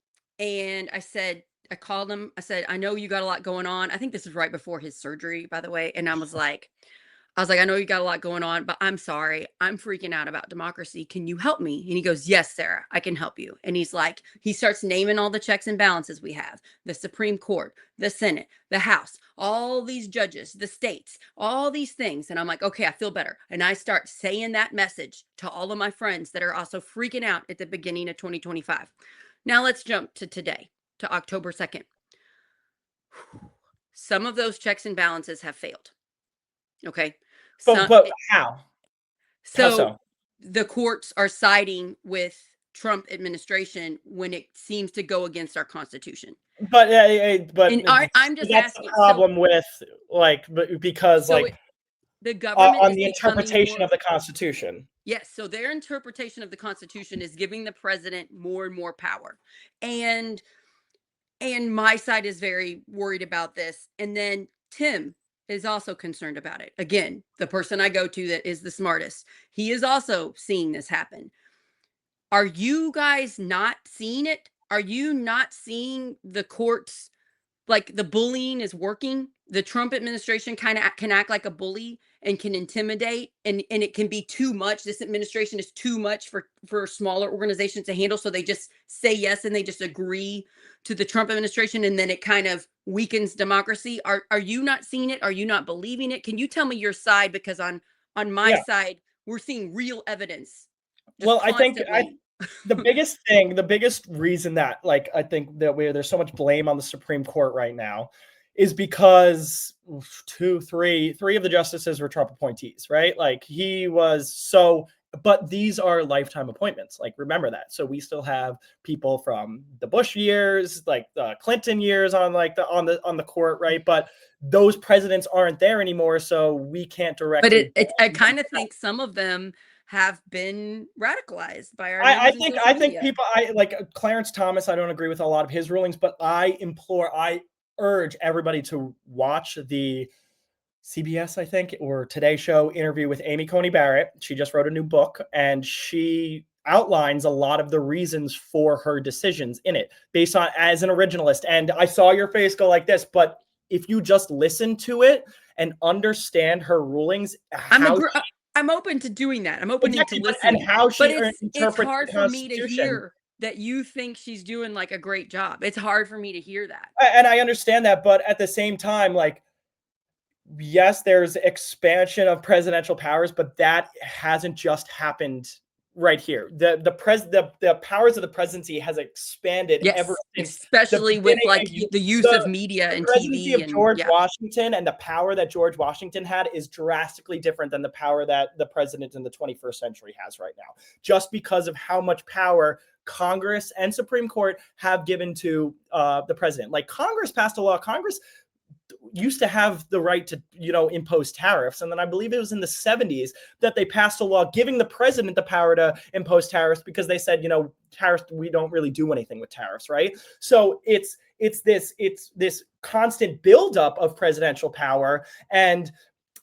and I called him. I said, I know you got a lot going on. I think this is right before his surgery, by the way. And I was like, I know you got a lot going on, but I'm sorry. I'm freaking out about democracy. Can you help me? And he goes, yes, Sarah, I can help you. And he starts naming all the checks and balances we have: the Supreme Court, the Senate, the House, all these judges, the states, all these things. And I'm like, okay, I feel better. And I start saying that message to all of my friends that are also freaking out at the beginning of 2025. Now let's jump to today, to October 2nd. Some of those checks and balances have failed. Okay. But So but how? How So so? the courts are siding with Trump administration when it seems to go against our Constitution. But And I'm just that's the asking. So problem with, like, because so like, it, the government on is the becoming interpretation more. of the Constitution. Yes, so their interpretation of the Constitution is giving the president more and more power. And my side is very worried about this. And then Tim is also concerned about it. Again, the person I go to that is the smartest. He is also seeing this happen. Are you guys not seeing it are you not seeing the courts, like, the bullying is working? The Trump administration kinda can act like a bully and can intimidate, and it can be too much. This administration is too much for smaller organizations to handle, so they just say yes, and they just agree to the Trump administration, and then it kind of weakens democracy. Are you not seeing it? Are you not believing it? Can you tell me your side? Because on my Yeah. side, we're seeing real evidence just Well, I constantly. the biggest thing, the biggest reason that like I think that where there's so much blame on the Supreme Court right now is because three of the justices were Trump appointees, right? Like he was so, but these are lifetime appointments. Like remember that. So we still have people from the Bush years, like the Clinton years on like the court, right? But those presidents aren't there anymore, so we can't But directly I blame them. kind of think some of them have been radicalized by our I news and think social I think media. people I like Clarence Thomas. I don't agree with a lot of his rulings, but I urge everybody to watch the CBS, I think, or Today Show interview with Amy Coney Barrett. She just wrote a new book, and she outlines a lot of the reasons for her decisions in it, based on as an originalist. And I saw your face go like this, but if you just listen to it and understand her rulings, I'm how agr I'm open to doing that. I'm opening to exactly, but and listening, how but she it's interprets the hard for me to Constitution. hear that you think she's doing, like, a great job. It's hard for me to hear that. And I understand that, but at the same time, like, yes, there's expansion of presidential powers, but that hasn't just happened right here. The powers of the presidency has expanded ever Yes, since the especially with, beginning. like, the use of The media the and presidency TV of and George yeah. Washington and the power that George Washington had is drastically different than the power that the president in the 21st century has right now, just because of how much power Congress and Supreme Court have given to the president. Like Congress passed a law. Congress used to have the right to, impose tariffs. And then I believe it was in the 70s that they passed a law giving the president the power to impose tariffs because they said, tariffs, we don't really do anything with tariffs, right? So it's this constant buildup of presidential power and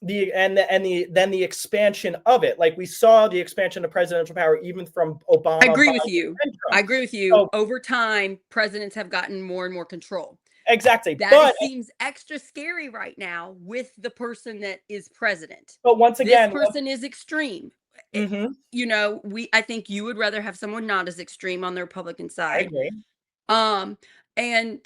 then the expansion of it. Like we saw the expansion of presidential power even from I Obama, agree with Biden, you. and I Trump. agree with you. So Over time, presidents have gotten more and more control. exactly. That But is seems extra scary right now with the person that is president. once This again, person is extreme. It, mhm, I think you would rather have someone not as extreme on the Republican I side. agree. Um, and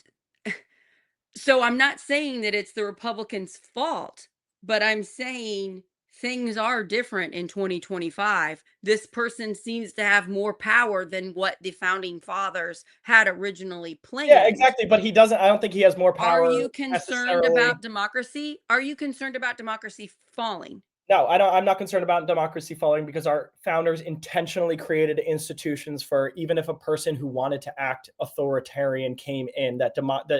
so I'm not saying that it's the Republicans' fault, but I'm saying things are different in 2025. This person seems to have more power than what the founding fathers had originally Yeah, planned. exactly, but he doesn't I don't think he has more Are power you concerned necessarily. about democracy? Are you concerned about democracy falling? No, I'm not concerned about democracy falling because our founders intentionally created institutions for even if a person who wanted to act authoritarian came in, that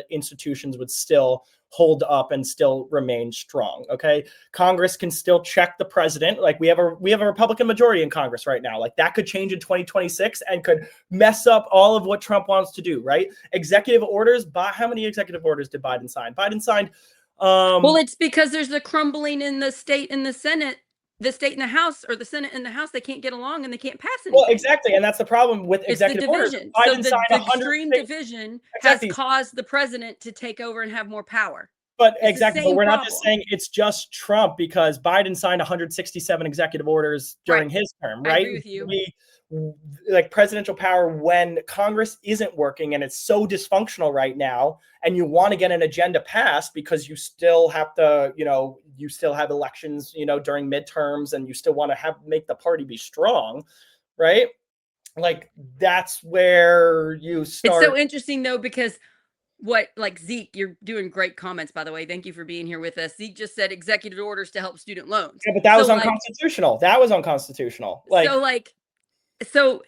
institutions would still hold up and still remain strong. Okay, Congress can still check the president. Like we have a Republican majority in Congress right now. Like that could change in 2026 and could mess up all of what Trump wants to do. Right? Executive orders. How many executive orders did Biden sign? Biden signed. Well, um it's because there's a crumbling in the state and the Senate, the state and the House, or the Senate and the House. They can't get along and they can't pass Well, anything. exactly, and that's the problem with It's the executive orders. division. So Biden the, signed the 100 extreme division has exactly, caused the president to take over and have more power. but It's the but same we're not just problem. saying it's just Trump because Biden signed 167 executive orders Right. during his term, I right? agree with you. We like presidential power when Congress isn't working and it's so dysfunctional right now, and you want to get an agenda passed because you still have to, you still have elections, during midterms, and you still want to make the party be strong, right? Like that's where you It's so start. interesting though, because what like Zeke, you're doing great comments, by the way. Thank you for being here with us. Zeke just said executive orders to help student loans. Yeah, but that was unconstitutional. That was unconstitutional. So Like, like so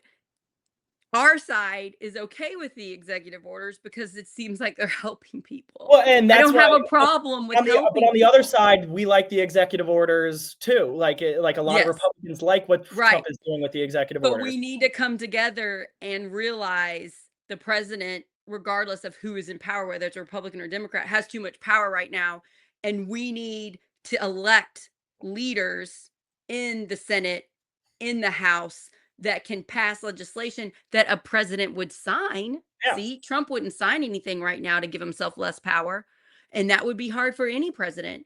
our side is okay with the executive orders because it seems like they're helping people. well, and I that's don't why have a problem with but helping on the other people. side, we like the executive orders too. Like a lot of Yes, Republicans like what Trump right. is doing with the executive But orders. we need to come together and realize the president, regardless of who is in power, whether it's a Republican or Democrat, has too much power right now. And we need to elect leaders in the Senate, in the House, that can pass legislation that a president would sign. Yeah. See, Trump wouldn't sign anything right now to give himself less power. And that would be hard for any president.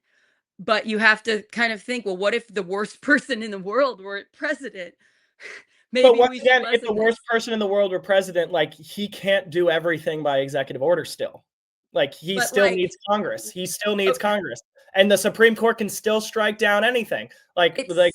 But you have to kind of think, well, what if the worst person in the world were president? But Maybe once we should again, if the lessen worst this. person in the world were president, like he can't do everything by executive order still. Like he But still like, needs Congress. He still needs oh, Congress. And the Supreme Court can still strike down anything. Like it's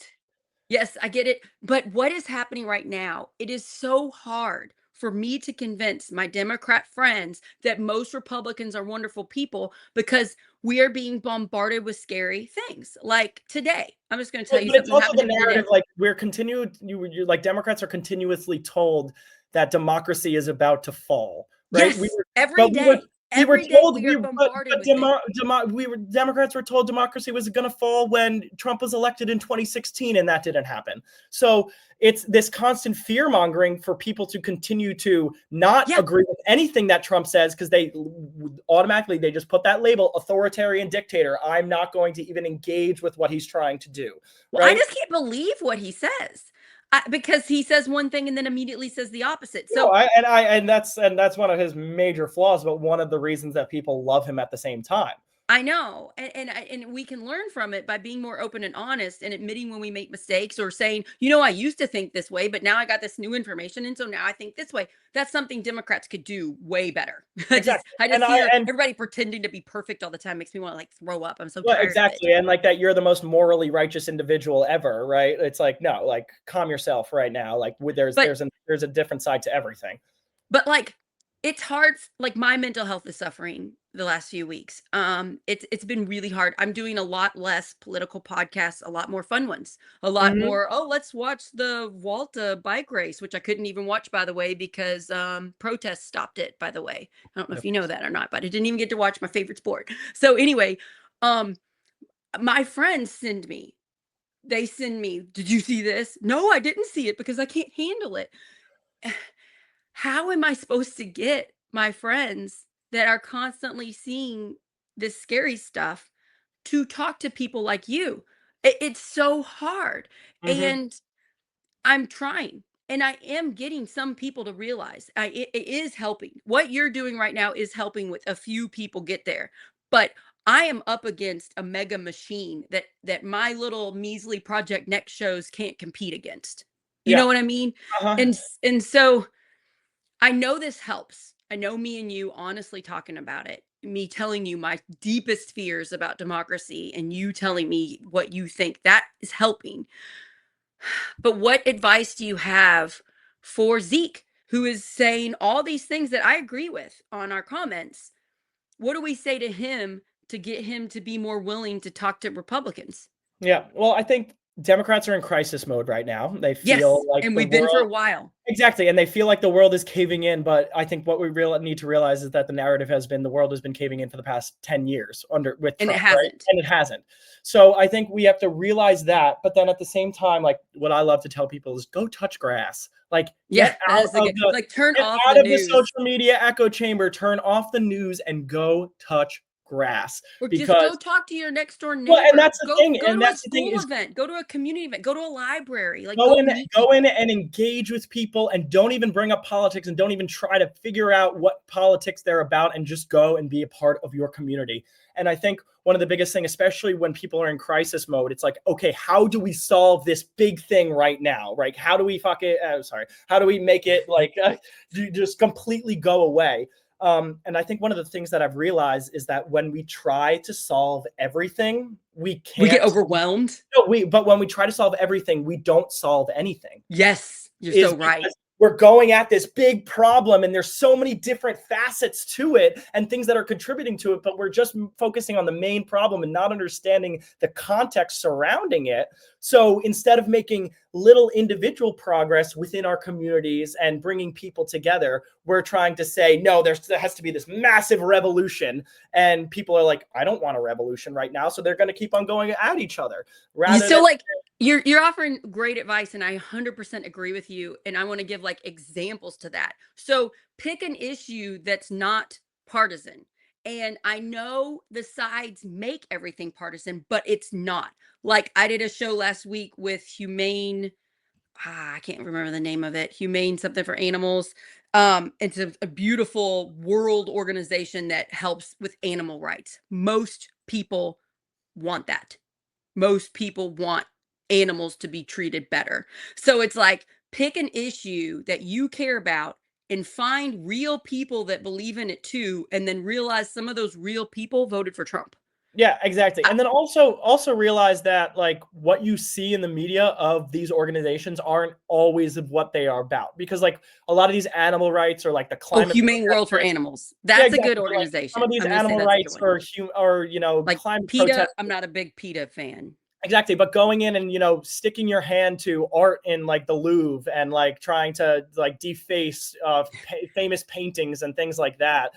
yes, I get it. But what is happening right now? It is so hard for me to convince my Democrat friends that most Republicans are wonderful people because we are being bombarded with scary things. Like today, I'm just going to tell you but it's something that also happened the to me narrative, today. like we're continued you like Democrats are continuously told that democracy is about to fall, right? Yes, But we were every day told we are bombarded with it. Democrats were told democracy was going to fall when Trump was elected in 2016, and that didn't happen. So it's this constant fear mongering for people to continue to not Yeah. agree with anything that Trump says because they automatically they just put that label authoritarian dictator. I'm not going to even engage with what he's trying to do, Well, I right? just can't believe what he says because he says one thing and then immediately says the opposite. No, So and that's one of his major flaws, but one of the reasons that people love him at the same time. I know, and we can learn from it by being more open and honest and admitting when we make mistakes or saying, you know, I used to think this way, but now I got this new information, and so now I think this way. That's something Democrats could do way better. Exactly. I And just I see and everybody pretending to be perfect all the time makes me want to like throw up. I'm so well, tired of it. exactly. And like that you're the most morally righteous individual ever, right? It's like, no, like calm yourself right now. Like But there's a different side to everything. But, like, it's hard like, my mental health is suffering the last few weeks. It's been really hard. I'm doing a lot less political podcasts, a lot more fun ones, a lot Mhm. more, "Oh, let's watch the Walta bike race," which I couldn't even watch, by the way, because, protests stopped it, by the way. I don't know if Of you know course. that or not, but I didn't even get to watch my favorite sport. So, anyway, um, my friends send me they send me, "Did you see this?" "No, I didn't see it because I can't handle it." How am I supposed to get my friends that are constantly seeing this scary stuff to talk to people like you? It's so hard. Mhm. And I'm trying. And I am getting some people to realize it is helping. What you're doing right now is helping with a few people get there. But I am up against a mega machine that my little measly Project Next shows can't compete against. You know Yeah. what I mean? Uh-huh. And so I know this helps. I know me and you honestly talking about it, me telling you my deepest fears about democracy and you telling me what you think, that is helping. But what advice do you have for Zeke, who is saying all these things that I agree with on our comments? What do we say to him to get him to be more willing to talk to Republicans? Yeah. Well, I think Democrats are in crisis mode right now. They feel Yes, like and the we've been for world a while, exactly, and they feel like the world is caving in, but I think what we need to realize is that the narrative has been the world has been caving in for the past 10 years under with and it Trump, right? hasn't. And it hasn't. So I think we have to realize that, but then at the same time, like what I love to tell people is go touch grass. Like Yeah, that is a good, like turn get off out the of the news. social media echo chamber, turn off the news and go touch grass Or just go because talk to your next door well, and neighbor. that's the thing, Go and to a that's the thing school is event, go to a community event, go to a library, like go go in meet go in people. and engage with people and don't even bring up politics and don't even try to figure out what politics they're about and just go and be a part of your community. And I think one of the biggest thing, especially when people are in crisis mode, it's like, okay, how do we solve this big thing right now? Right? How do we fuck it? How do we make it like just completely go away? And I think one of the things that I've realized is that when we try to solve everything, we We get can't. overwhelmed. No, but when we try to solve everything, we don't solve anything Yes, you're is so right. because we're going at this big problem and there's so many different facets to it and things that are contributing to it, but we're just focusing on the main problem and not understanding the context surrounding it. So instead of making little individual progress within our communities and bringing people together, we're trying to say, no, there has to be this massive revolution. And people are like, I don't want a revolution right now. So they're going to keep on going at each other rather So than, like you're offering great advice and I 100% agree with you and I want to give like examples to that. So pick an issue that's not partisan. And I know the sides make everything partisan, but it's not. Like I did a show last week with humane I can't remember the name of it. Humane something for animals. It's a beautiful world organization that helps with animal rights. Most people want that. Most people want animals to be treated better. So it's like pick an issue that you care about and find real people that believe in it too, and then realize some of those real people voted for Trump. Yeah, exactly. I- And then also realize that like what you see in the media of these organizations aren't always of what they are about. Because like a lot of these animal rights or like the oh, climate Humane World for protesters, Animals. yeah, That's a good exactly. But like some of organization. these I'm going to say animal that's a good rights one. or Like climate PETA, I'm protesters. not a big PETA fan. Exactly, but going in and sticking your hand to art in like the Louvre and like trying to like deface famous paintings and things like that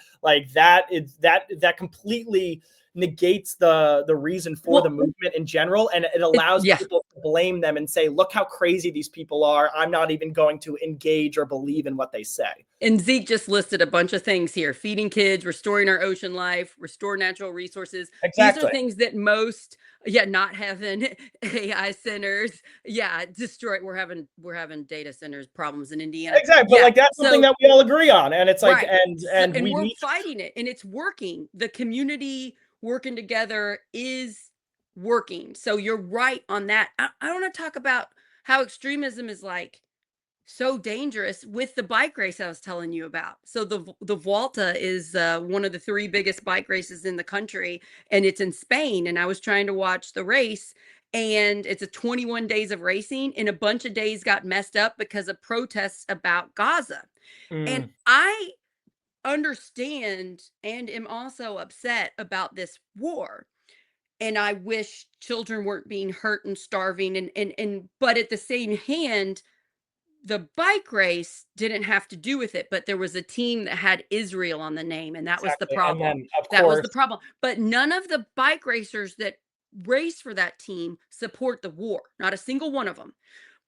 completely negates the reason for the Well, movement in general, and it allows yeah. people to blame them and say, look how crazy these people are, I'm not even going to engage or believe in what they say. And Zeke just listed a bunch of things here: feeding kids, restoring our ocean life, restore natural resources. These are Exactly. things that most, yeah, not having AI centers. Yeah, destroy. We're having data centers problems in Indiana. Exactly, but Yeah. like that's something So that we all agree on, and it's like right. So, and and we we're need. fighting it and it's working. The community working together is working. So you're right on that. I want to talk about how extremism is like so dangerous with the bike race I was telling you about. So the Vuelta is one of the three biggest bike races in the country, and it's in Spain. And I was trying to watch the race, and it's a 21 days of racing, and a bunch of days got messed up because of protests about Gaza. And Mm, I understand and am also upset about this war. And I wish children weren't being hurt and starving and but at the same hand, the bike race didn't have to do with it, but there was a team that had Israel on the name, and that was the exactly, and problem. then of That was the course. problem. But none of the bike racers that race for that team support the war. Not a single one of them.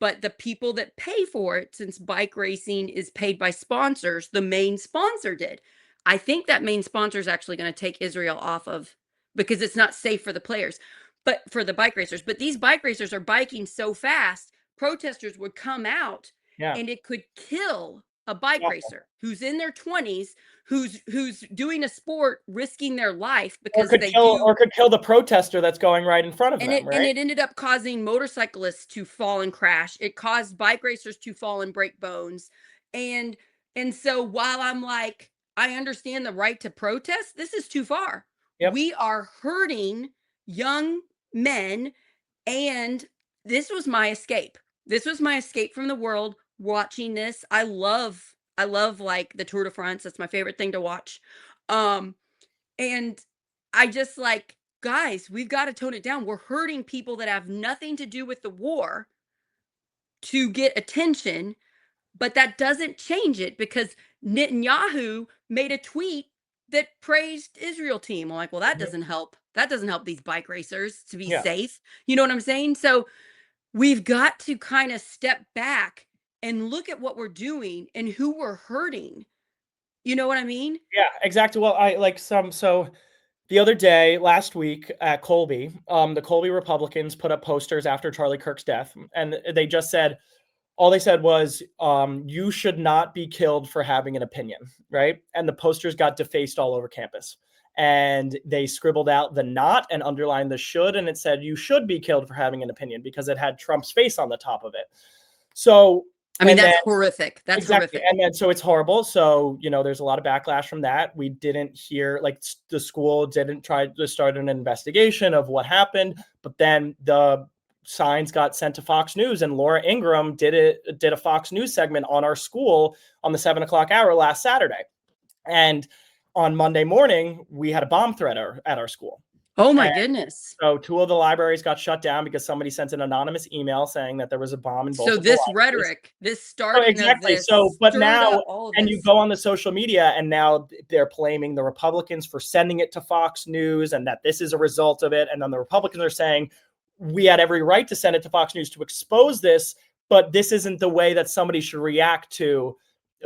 But the people that pay for it, since bike racing is paid by sponsors, the main sponsor did. I think that main sponsor is actually going to take Israel off of because it's not safe for the players, but for the bike racers. But these bike racers are biking so fast, protesters would come out Yeah. and it could kill a bike Awful. racer who's in their 20s, who's doing a sport risking their life Or because could they kill do. or could kill the protester that's going right in front of And them, it right? ended up causing motorcyclists to fall and crash. It caused bike racers to fall and break bones. And and so while I'm like, I understand the right to protest, this is too far. Yep. We are hurting young men, and this was my escape. This was my escape from the world watching this. I love like the Tour de France. That's my favorite thing to watch. Um and I just like, guys, we've got to tone it down. We're hurting people that have nothing to do with the war to get attention, but that doesn't change it because Netanyahu made a tweet that praised Israel team. I'm like, well, that Mhm. doesn't help. That doesn't help these bike racers to be Yeah. safe. You know what I'm saying? So we've got to kind of step back and look at what we're doing and who we're hurting. You know what I mean? Yeah, exactly. Well, I like some so the other day, last week at Colby, the Colby Republicans put up posters after Charlie Kirk's death, and they just said, all they said was, you should not be killed for having an opinion, right? And the posters got defaced all over campus. And they scribbled out the not and underlined the should, and it said, you should be killed for having an opinion because it had Trump's face on the top of it. So, I mean, and then that's horrific. That's exactly. horrific. And then so it's horrible. So, there's a lot of backlash from that. We didn't hear like the school didn't try to start an investigation of what happened, but then the signs got sent to Fox News, and Laura Ingraham did a Fox News segment on our school on the 7 o'clock hour last Saturday. And on Monday morning, we had a bomb threat at our school. Oh my goodness. So two of the libraries got shut down because somebody sent an anonymous email saying that there was a bomb in both So of the this libraries. rhetoric, this Oh, starting of exactly. this So, but stirred now, up all of and you this. go on the social media, and now they're blaming the Republicans for sending it to Fox News, and that this is a result of it. And then the Republicans are saying we had every right to send it to Fox News to expose this, but this isn't the way that somebody should react to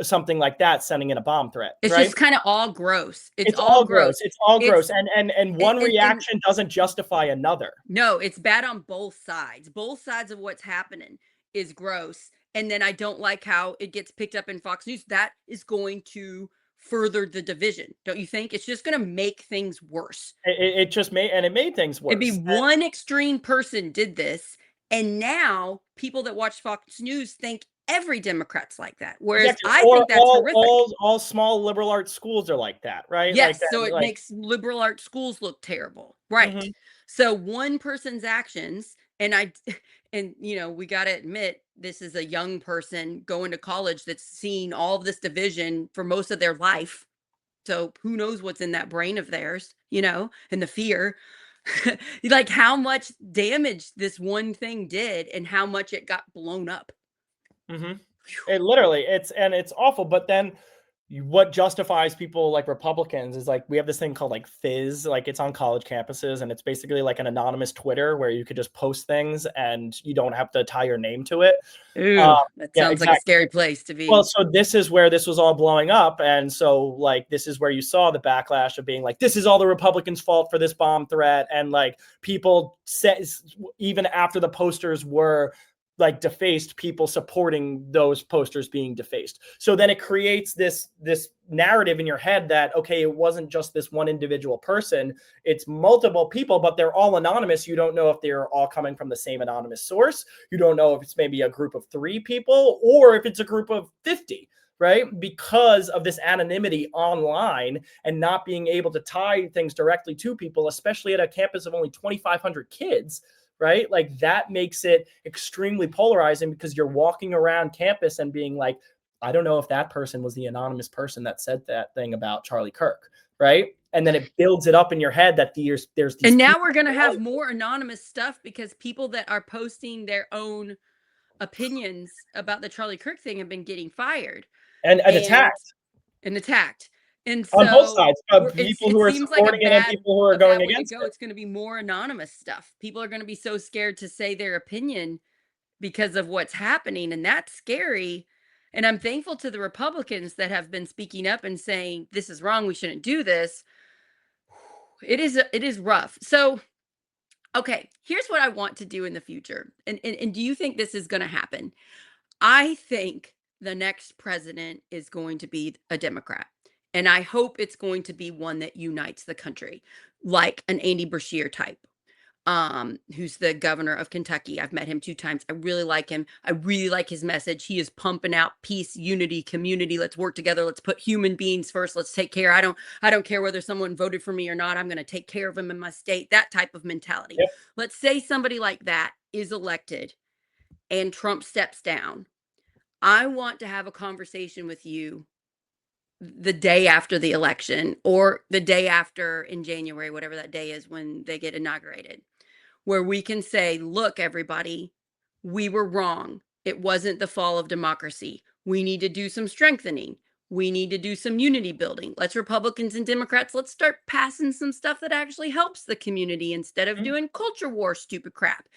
something like that, sending in a bomb threat, It's right? just kind of all gross. It's It's all all gross. gross. It's all gross, It's and one and reaction doesn't justify another. no, it's bad on both sides. Both sides of what's happening. is gross. And then I don't like how it gets picked up in Fox News. That is going to further the division. Don't you think? It's just going to make things worse. It just made things It'd be worse. one extreme person did this, and now people that watch Fox News think every Democrat's like that. Whereas Exactly. I Or think that's horrific. all small liberal arts schools are like that, right? Like Yes, that, so it like makes liberal arts schools look terrible. Right. mhm. So one person's actions, and and we got to admit this is a young person going to college that's seen all of this division for most of their life. So who knows what's in that brain of theirs, and the fear. Like how much damage this one thing did and how much it got blown up. Mhm. It literally, it's awful. But then what justifies people like Republicans is like we have this thing called like Fizz, like it's on college campuses, and it's basically like an anonymous Twitter where you could just post things and you don't have to tie your name to it. Um, Ooh, that yeah, sounds like a exactly. scary place to Well, be. so this is where this was all blowing up, and so like this is where you saw the backlash of being like, this is all the Republicans' fault for this bomb threat, and like people says even after the posters were like defaced, people supporting those posters being defaced. So then it creates this narrative in your head that okay, it wasn't just this one individual person, it's multiple people, but they're all anonymous. You don't know if they're all coming from the same anonymous source. You don't know if it's maybe a group of 3 people or if it's a group of 50, right? Because of this anonymity online and not being able to tie things directly to people, especially at a campus of only 2,500 kids, right? Like that makes it extremely polarizing because you're walking around campus and being like, I don't know if that person was the anonymous person that said that thing about Charlie Kirk, right? And then it builds it up in your head that there's these And now people. we're going to have more anonymous stuff because people that are posting their own opinions about the Charlie Kirk thing have been getting fired And and attacked attacked. And on both so sides, people it who are seems like supporting it and people who are a going bad way to against go. it. It's going to be more anonymous stuff. People are going to be so scared to say their opinion because of what's happening, and that's scary. And I'm thankful to the Republicans that have been speaking up and saying this is wrong, we shouldn't do this. It is rough. So, okay, here's what I want to do in the future. And do you think this is going to happen? I think the next president is going to be a Democrat. And I hope it's going to be one that unites the country, like an Andy Beshear type, who's the governor of Kentucky. I've met him 2 times. I really like him. I really like his message. He is pumping out peace, unity, community. Let's work together. Let's put human beings first. Let's take care. I don't care whether someone voted for me or not. I'm going to take care of them in my state. That type of mentality. Yep. Let's say somebody like that is elected and Trump steps down. I want to have a conversation with you the day after the election or the day after in January, whatever that day is when they get inaugurated, where we can say, look, everybody, we were wrong. It wasn't the fall of democracy. We need to do some strengthening. We need to do some unity building. Let's Republicans and Democrats, let's start passing some stuff that actually helps the community instead of Mhm. doing culture war stupid crap.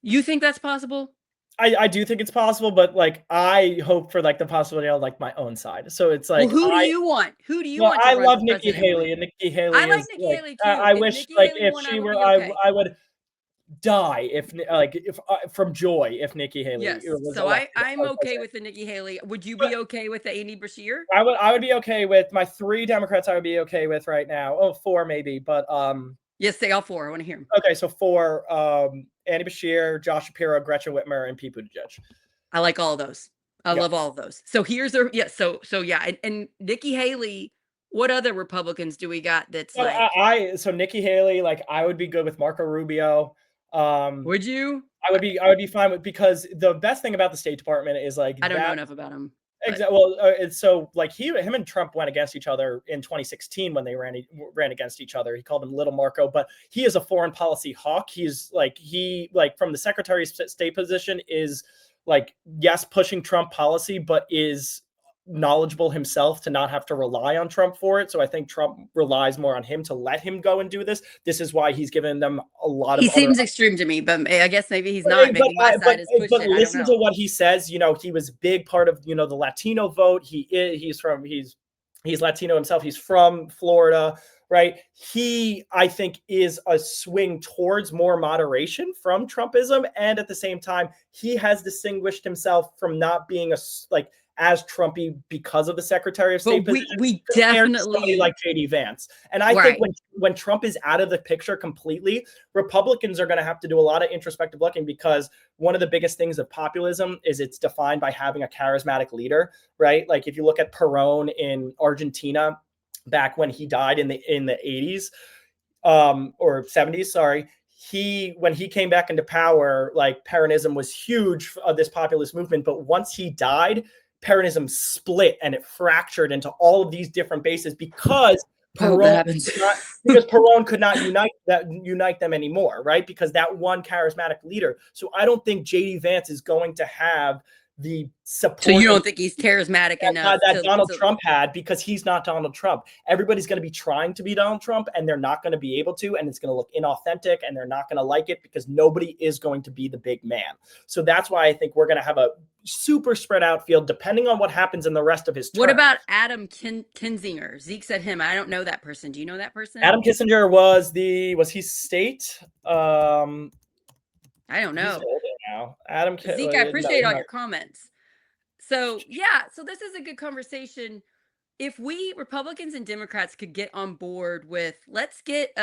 You think that's possible? I do think it's possible, but like I hope for like the possibility of like my own side. So it's Well, like who do you want? Who do you well, want to I run love for Nikki president? Haley, and Nikki I Haley like is Nikki like Haley too. I If wish Nikki like Haley if won, I she would were be okay. I would die if like if from joy if Nikki Haley Yes. was So elected I'm as okay president. with the Nikki Haley. Would you But be okay with the Amy Bashir? I would be okay with my 3 Democrats. I would be okay with right now. Oh, 4 maybe, but Yes, say all 4. I want to hear them. okay, so 4 Andy Bashir, Josh Shapiro, Gretchen Whitmer, and Pete Buttigieg. I like all of those. I Yeah. love all of those. So here's a yeah. So yeah, and Nikki Haley. What other Republicans do we got that's So like? so Nikki Haley, like I would be good with Marco Rubio. Would you? I would be fine with because the best thing about the State Department is like I don't know that. enough about him, but Exactly. Well, it's so like him and Trump went against each other in 2016 when they ran against each other. He called him Little Marco, but he is a foreign policy hawk. He's like from the Secretary of State position is like yes pushing Trump policy, but is knowledgeable himself to not have to rely on Trump for it. So I think Trump relies more on him to let him go and do this. This is why he's given them a lot he of other. seems extreme to me. But I guess maybe he's not. Maybe my side is pushing it. I don't Listen to know. what he says. You know, he was a big part of the Latino vote. He's Latino himself. He's from Florida. right? He, I think, is a swing towards more moderation from Trumpism, and at the same time, he has distinguished himself from not being like as Trumpy because of the Secretary of But State position we compared to somebody definitely like JD Vance. And I think right. when Trump is out of the picture completely, Republicans are going to have to do a lot of introspective looking, because one of the biggest things of populism is it's defined by having a charismatic leader, right? Like if you look at Perón in Argentina back when he died in the 80s, or 70s, sorry, when he came back into power, like Peronism was huge of this populist movement, but once he died, Peronism split and it fractured into all of these different bases because I hope that Perón happens. could not unite them anymore, right? Because that one charismatic leader. So I don't think JD Vance is going to have the support. So you don't think he's charismatic enough that Donald Trump had, because he's not Donald Trump. Everybody's going to be trying to be Donald Trump, and they're not going to be able to, and it's going to look inauthentic, and they're not going to like it because nobody is going to be the big man. So that's why I think we're going to have a super spread out field depending on what happens in the rest of his term. What about Adam Kinzinger? Zeke said him. I don't know that person. Do you know that person? Adam Kinzinger was he state? I don't know. He's older now. Adam Zeke, I appreciate all your comments. So yeah, so this is a good conversation. If we Republicans and Democrats could get on board with, let's get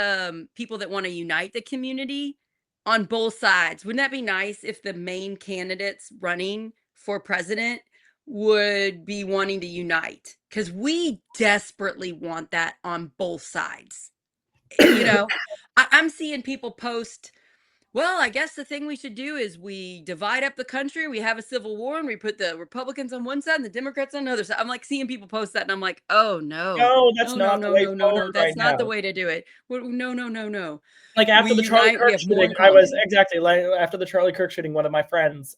people that want to unite the community on both sides. Wouldn't that be nice if the main candidates running for president would be wanting to unite? Because we desperately want that on both sides. You know, I'm seeing people post, well, I guess the thing we should do is we divide up the country. We have a civil war and we put the Republicans on one side and the Democrats on the other side. I'm like seeing people post that and I'm like, oh no, no, that's not the way forward that's right not now. the way to do it. No. Like after the Charlie Kirk shooting, I was exactly like after the Charlie Kirk shooting, one of my friends,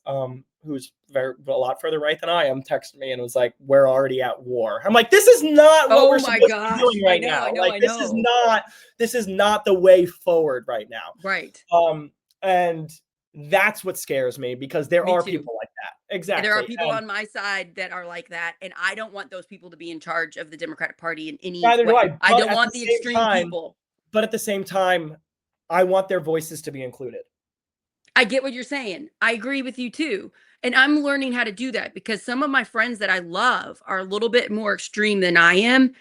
who's a lot further right than I am, texted me and was like, "We're already at war." I'm like, "This is not what we're supposed to be doing right now. Like this is not the way forward right now." Right. And that's what scares me, because there are people like that. Exactly. There are people on my side that are like that, and I don't want those people to be in charge of the Democratic Party in any Neither way. do I don't want the extreme people. But at the same time, I want their voices to be included. I get what you're saying. I agree with you too. And I'm learning how to do that because some of my friends that I love are a little bit more extreme than I am.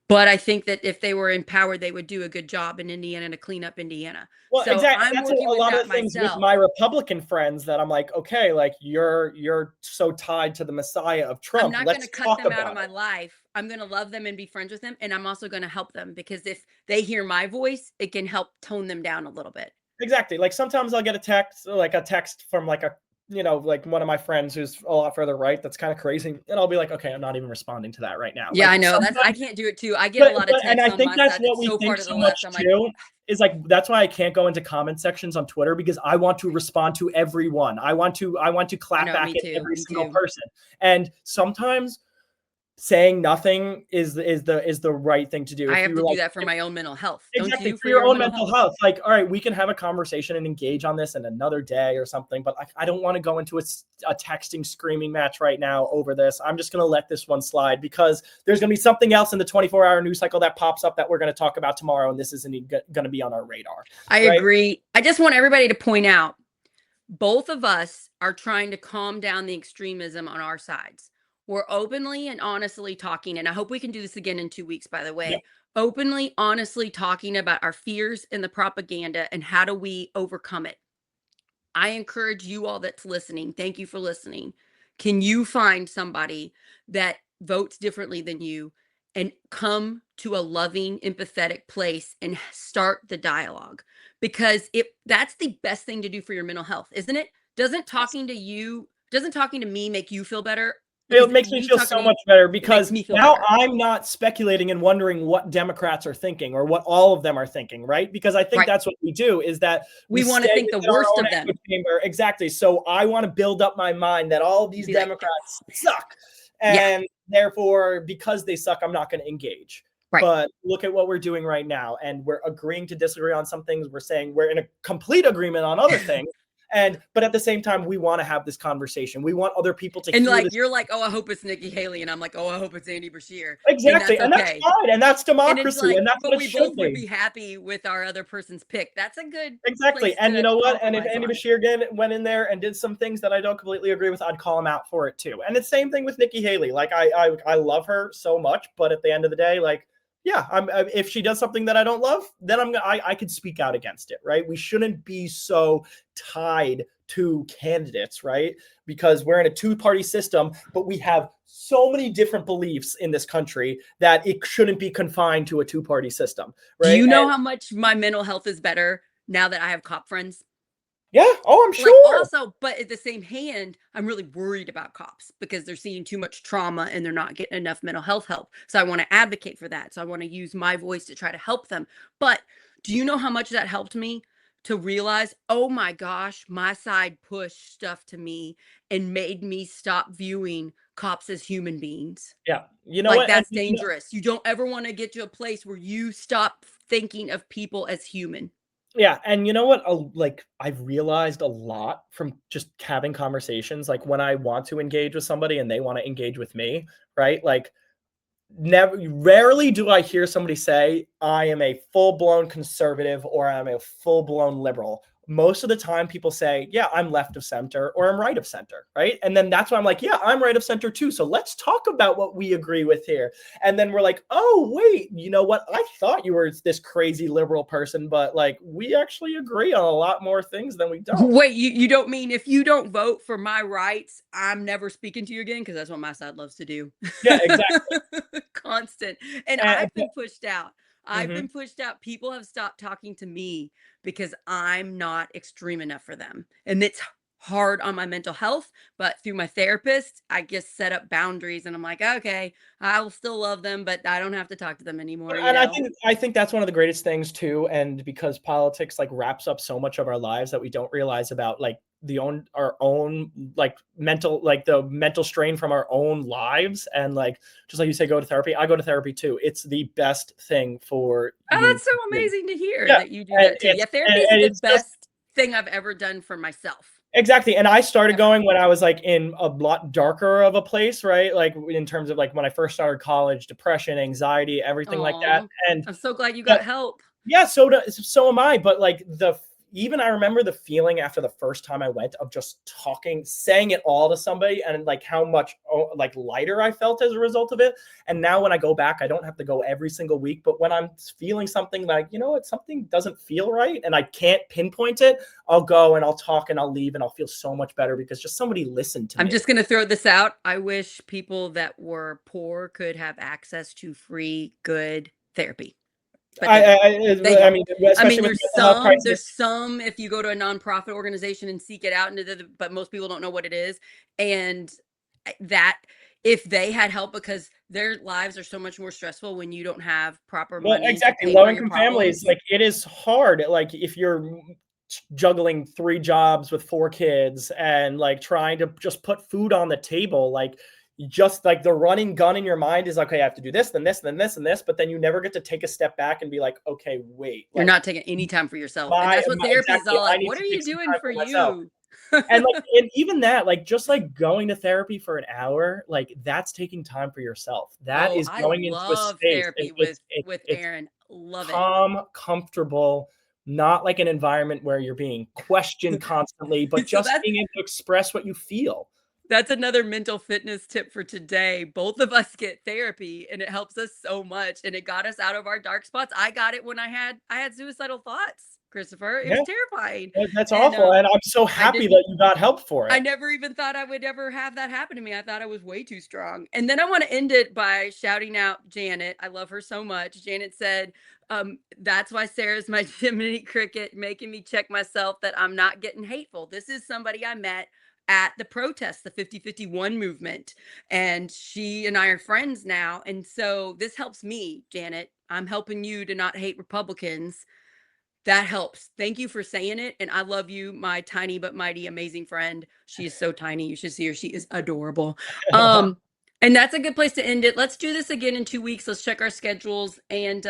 But I think that if they were in power, they would do a good job in Indiana to clean up Indiana. Well, so exactly. I'm That's working a with lot that of things myself. with my Republican friends that I'm like, okay, like you're so tied to the Messiah of Trump. I'm not going to cut them out of my life. I'm going to love them and be friends with them. And I'm also going to help them because if they hear my voice, it can help tone them down a little bit. Exactly. Like sometimes I'll get a text from like like one of my friends who's a lot further right. That's kind of crazy. And I'll be like, okay, I'm not even responding to that right now. Yeah, like, I know. I can't do it too. I get a lot of texts and I on think my that's side what that's we so think far to the so left. much I'm too. like, is like that's why I can't go into comment sections on Twitter, because I want to respond to everyone. I want to clap back at every single person. And sometimes saying nothing is the right thing to do. I have to do that for my own mental health. Exactly, Don't you? for your own mental health. Like, all right, we can have a conversation and engage on this in another day or something, but I don't want to go into a texting screaming match right now over this. I'm just going to let this one slide because there's going to be something else in the 24-hour news cycle that pops up that we're going to talk about tomorrow, and this isn't going to be on our radar. I agree. I just want everybody to point out, both of us are trying to calm down the extremism on our sides. We're openly and honestly talking, and I hope we can do this again in 2 weeks, by the way. Yeah. Openly, honestly talking about our fears and the propaganda and how do we overcome it. I encourage you all that's listening. Thank you for listening. Can you find somebody that votes differently than you and come to a loving, empathetic place and start the dialogue? Because that's the best thing to do for your mental health, isn't it? Doesn't talking to me make you feel better? It makes me feel so much better because now I'm not speculating and wondering what Democrats are thinking or what all of them are thinking, right? Because I think that's what we do, is that we want to think the worst of them. Chamber. Exactly. So I want to build up my mind that all of these Democrats suck. And therefore, because they suck, I'm not going to engage. Right. But look at what we're doing right now. And we're agreeing to disagree on some things. We're saying we're in a complete agreement on other things. And but at the same time, we want to have this conversation. We want other people to And hear like this. you're like, oh, I hope it's Nikki Haley, and I'm like, oh, I hope it's Andy Bashir, and Exactly. that's And that's okay. fine. And that's And it's democracy. like, And that's but what it we should both would be. be happy with our other person's pick. That's a good Exactly. place And you to know what? And if compromise Andy on. Bashir again went in there and did some things that I don't completely agree with, I'd call him out for it too. And it's same thing with Nikki Haley. Like I love her so much, but at the end of the day, like yeah, if she does something that I don't love, then I could speak out against it, right? We shouldn't be so tied to candidates, right? Because we're in a two-party system, but we have so many different beliefs in this country that it shouldn't be confined to a two-party system, Do right? you know And how much my mental health is better now that I have cop friends? yeah, oh, I'm Like sure. also, but at the same hand, I'm really worried about cops because they're seeing too much trauma and they're not getting enough mental health help. So I want to advocate for that. So I want to use my voice to try to help them. But do you know how much that helped me to realize, oh my gosh, my side pushed stuff to me and made me stop viewing cops as human beings. Yeah, you know Like what? And that's dangerous. You don't ever want to get to a place where you stop thinking of people as human. yeah, and you know what? Like I've realized a lot from just having conversations. Like when I want to engage with somebody and they want to engage with me, right? Like never rarely do I hear somebody say I am a full-blown conservative or I'm a full-blown liberal. Most of the time people say, yeah, I'm left of center or I'm right of center, right? And then that's why I'm like, yeah, I'm right of center too. So let's talk about what we agree with here. And then we're like, oh, wait, you know what? I thought you were this crazy liberal person, but like we actually agree on a lot more things than we don't. Wait, you don't mean if you don't vote for my rights, I'm never speaking to you again? Because that's what my side loves to do. Yeah, exactly. Constant. And And, I've been pushed out. I've mhm. been pushed out. People have stopped talking to me because I'm not extreme enough for them. And it's hard on my mental health, but through my therapist, I just set up boundaries and I'm like, okay, I'll still love them, but I don't have to talk to them anymore, you And know? I think that's one of the greatest things too, and because politics like wraps up so much of our lives that we don't realize about like our own like mental like the mental strain from our own lives and like just like you say go to therapy. I go to therapy too. It's the best thing for Oh, you that's so to do. amazing to hear Yeah, that you do that too. Yeah, therapy is and the it's just best thing I've ever done for myself, exactly, and I started ever. going when I was, like, in a lot darker of a place, right? Like, in terms of, like, when I first started college, depression, anxiety, everything like that, Oh, and I'm so glad you but got help. yeah, so am I, but, like, even I remember the feeling after the first time I went of just talking saying it all to somebody and, like, how much, like, lighter I felt as a result of it, and now when I go back, I don't have to go every single week, but when I'm feeling something like, "You know what? Something doesn't feel right," and I can't pinpoint it, I'll go and I'll talk and I'll leave and I'll feel so much better because just somebody listened to I'm me. just going to throw this out. I wish people that were poor could have access to free, good therapy, but they don't. They I don't. mean, I mean, especially with the mental health there's crisis. some if you go to a nonprofit organization and seek it out, but most people don't know what it is. And that if they had help, because their lives are so much more stressful when you don't have proper Well, money to exactly. pay Low for your income families, problems. like it is hard. Like if you're juggling 3 jobs with 4 kids and like trying to just put food on the table, like just like the running gun in your mind is okay, I have to do this, then this, then this, and this, but then you never get to take a step back and be like, okay, wait, You're like not taking any time for yourself. And that's what my therapy is exactly, all I like. need What to are take you some doing time for for myself. you? And like and even that, like just like going to therapy for an hour, like that's taking time for yourself. That Oh, is I going into a love space and therapy with it's Aaron. Love it. calm, comfortable, not like an environment where you're being questioned constantly, but So just being able to express what you feel. that's another mental fitness tip for today. Both of us get therapy and it helps us so much and it got us out of our dark spots. I got it when I had suicidal thoughts, Christopher. It Yeah, was terrifying. that's And awful, and I'm so I happy didn't that you got help for I it. never even thought I would ever have that happen to me. I thought I was way too strong. And then I want to end it by shouting out Janet. I love her so much. Janet said, that's why Sarah's my Jiminy Cricket, making me check myself that I'm not getting hateful. This is somebody I met at the protest, the 5051 movement. And she and I are friends now. And so this helps me, Janet. I'm helping you to not hate Republicans. That helps. Thank you for saying it. And I love you, my tiny but mighty amazing friend. She is so tiny. You should see her. She is adorable. Um, and that's a good place to end it. Let's do this again in 2 weeks. Let's check our schedules. And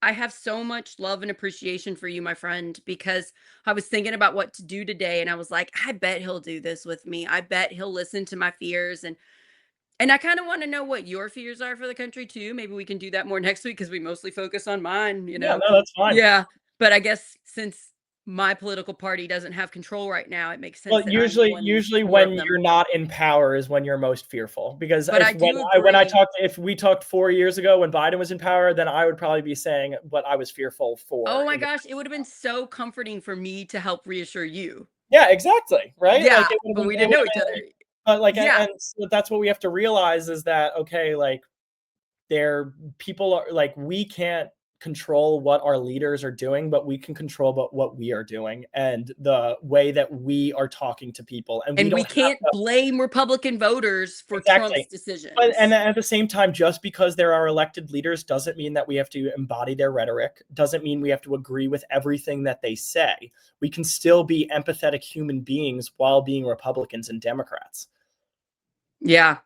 I have so much love and appreciation for you, my friend, because I was thinking about what to do today and I was like, I bet he'll do this with me. I bet he'll listen to my fears and I kind of want to know what your fears are for the country too. Maybe we can do that more next week because we mostly focus on mine, you Yeah, know. no, that's fine. Yeah, but I guess since my political party doesn't have control right now, it makes sense Well, that I'm one usually more of when them. you're not in power is when you're most fearful. Because But I if do when I agree. talked if we talked 4 years ago when Biden was in power, then I would probably be saying what I was fearful for Oh my in the gosh, it would have been so comforting for me to help reassure you. Yeah, exactly, right? Like, Yeah, but we it didn't would know have each been other. like but, like, Yeah. and so that's what we have to realize is that, okay, like, there people are like, we can't control what our leaders are doing, but we can control but what we are doing and the way that we are talking to people, and we And we don't have can't to blame Republican voters for Trump's exactly. But and decisions. at the same time, just because there are elected leaders doesn't mean that we have to embody their rhetoric, doesn't mean we have to agree with everything that they say. We can still be empathetic human beings while being Republicans and Democrats. Yeah.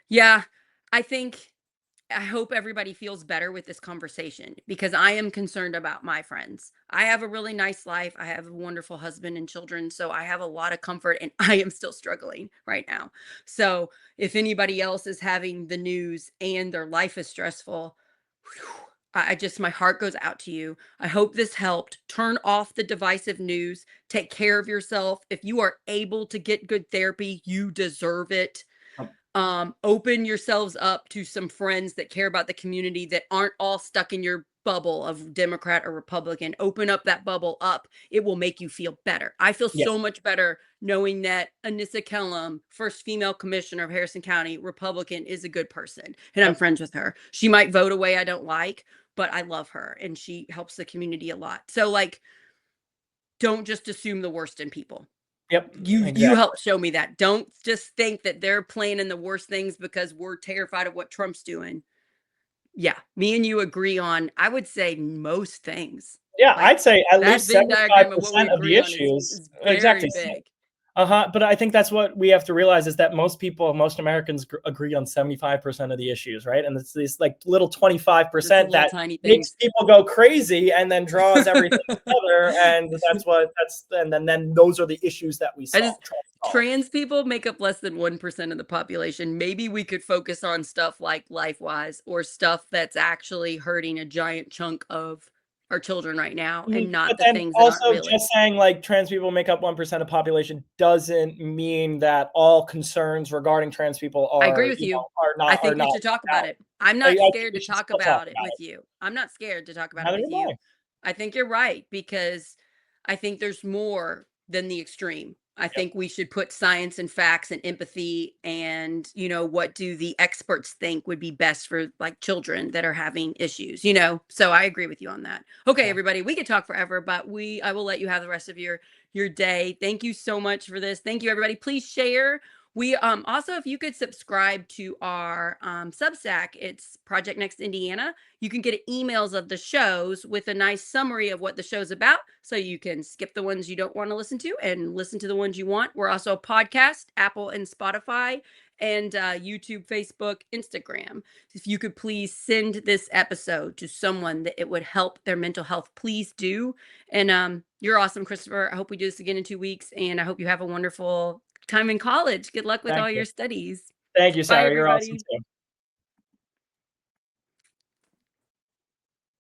Yeah. I think I hope everybody feels better with this conversation because I am concerned about my friends. I have a really nice life. I have a wonderful husband and children. So I have a lot of comfort and I am still struggling right now. So if anybody else is having the news and their life is stressful, whew, I just, my heart goes out to you. I hope this helped. Turn off the divisive news. Take care of yourself. If you are able to get good therapy, you deserve it. Open yourselves up to some friends that care about the community that aren't all stuck in your bubble of Democrat or Republican. Open up that bubble up. It will make you feel better. I feel so Yes. much better knowing that Anissa Kellum, first female commissioner of Harrison County, Republican, is a good person and I'm Yep. friends with her. She might vote a way I don't like, but I love her and she helps the community a lot. So like, don't just assume the worst in people. Yep. You Exactly. helped show me that. Don't just think that they're planning the worst things because we're terrified of what Trump's doing. Yeah, me and you agree on, I would say, most things. Yeah, Like I'd say at that least Venn diagram of what we 75% of agree the on issues. is very Exactly. big. Uh-huh, but I think that's what we have to realize is that most Americans agree on 75% of the issues, right? And it's these like little Just the 25% little that tiny makes things. people go crazy and then draws everything together, and then those are the issues that we I just try to solve. trans people make up less than 1% of the population. Maybe we could focus on stuff like LifeWise or stuff that's actually hurting a giant chunk of our children right now and But not the then things that aren't also really. just saying like trans people make up 1% of population doesn't mean that all concerns regarding trans people I agree are, with you. I are think we not should talk about valid. it. I'm I not think scared we to should talk still talk about it about with it. you. I'm not scared to talk about it Neither with am I. you. I think you're right because I think there's more than the extreme. I Yep. think we should put science and facts and empathy and, what do the experts think would be best for like children that are having issues. So I agree with you on that. Okay, Yeah. everybody, we could talk forever, but I will let you have the rest of your day. Thank you so much for this. Thank you, everybody. Please share. We also, if you could subscribe to our Substack, it's Project Next Indiana. You can get emails of the shows with a nice summary of what the show's about, so you can skip the ones you don't want to listen to and listen to the ones you want. We're also a podcast, Apple and Spotify, and YouTube, Facebook, Instagram. If you could please send this episode to someone that it would help their mental health, please do. And you're awesome, Christopher. I hope we do this again in 2 weeks, and I hope you have a wonderful time in college. Good luck with Thank all you. your studies. Thank you, Bye, Sarah. You're awesome everybody. too.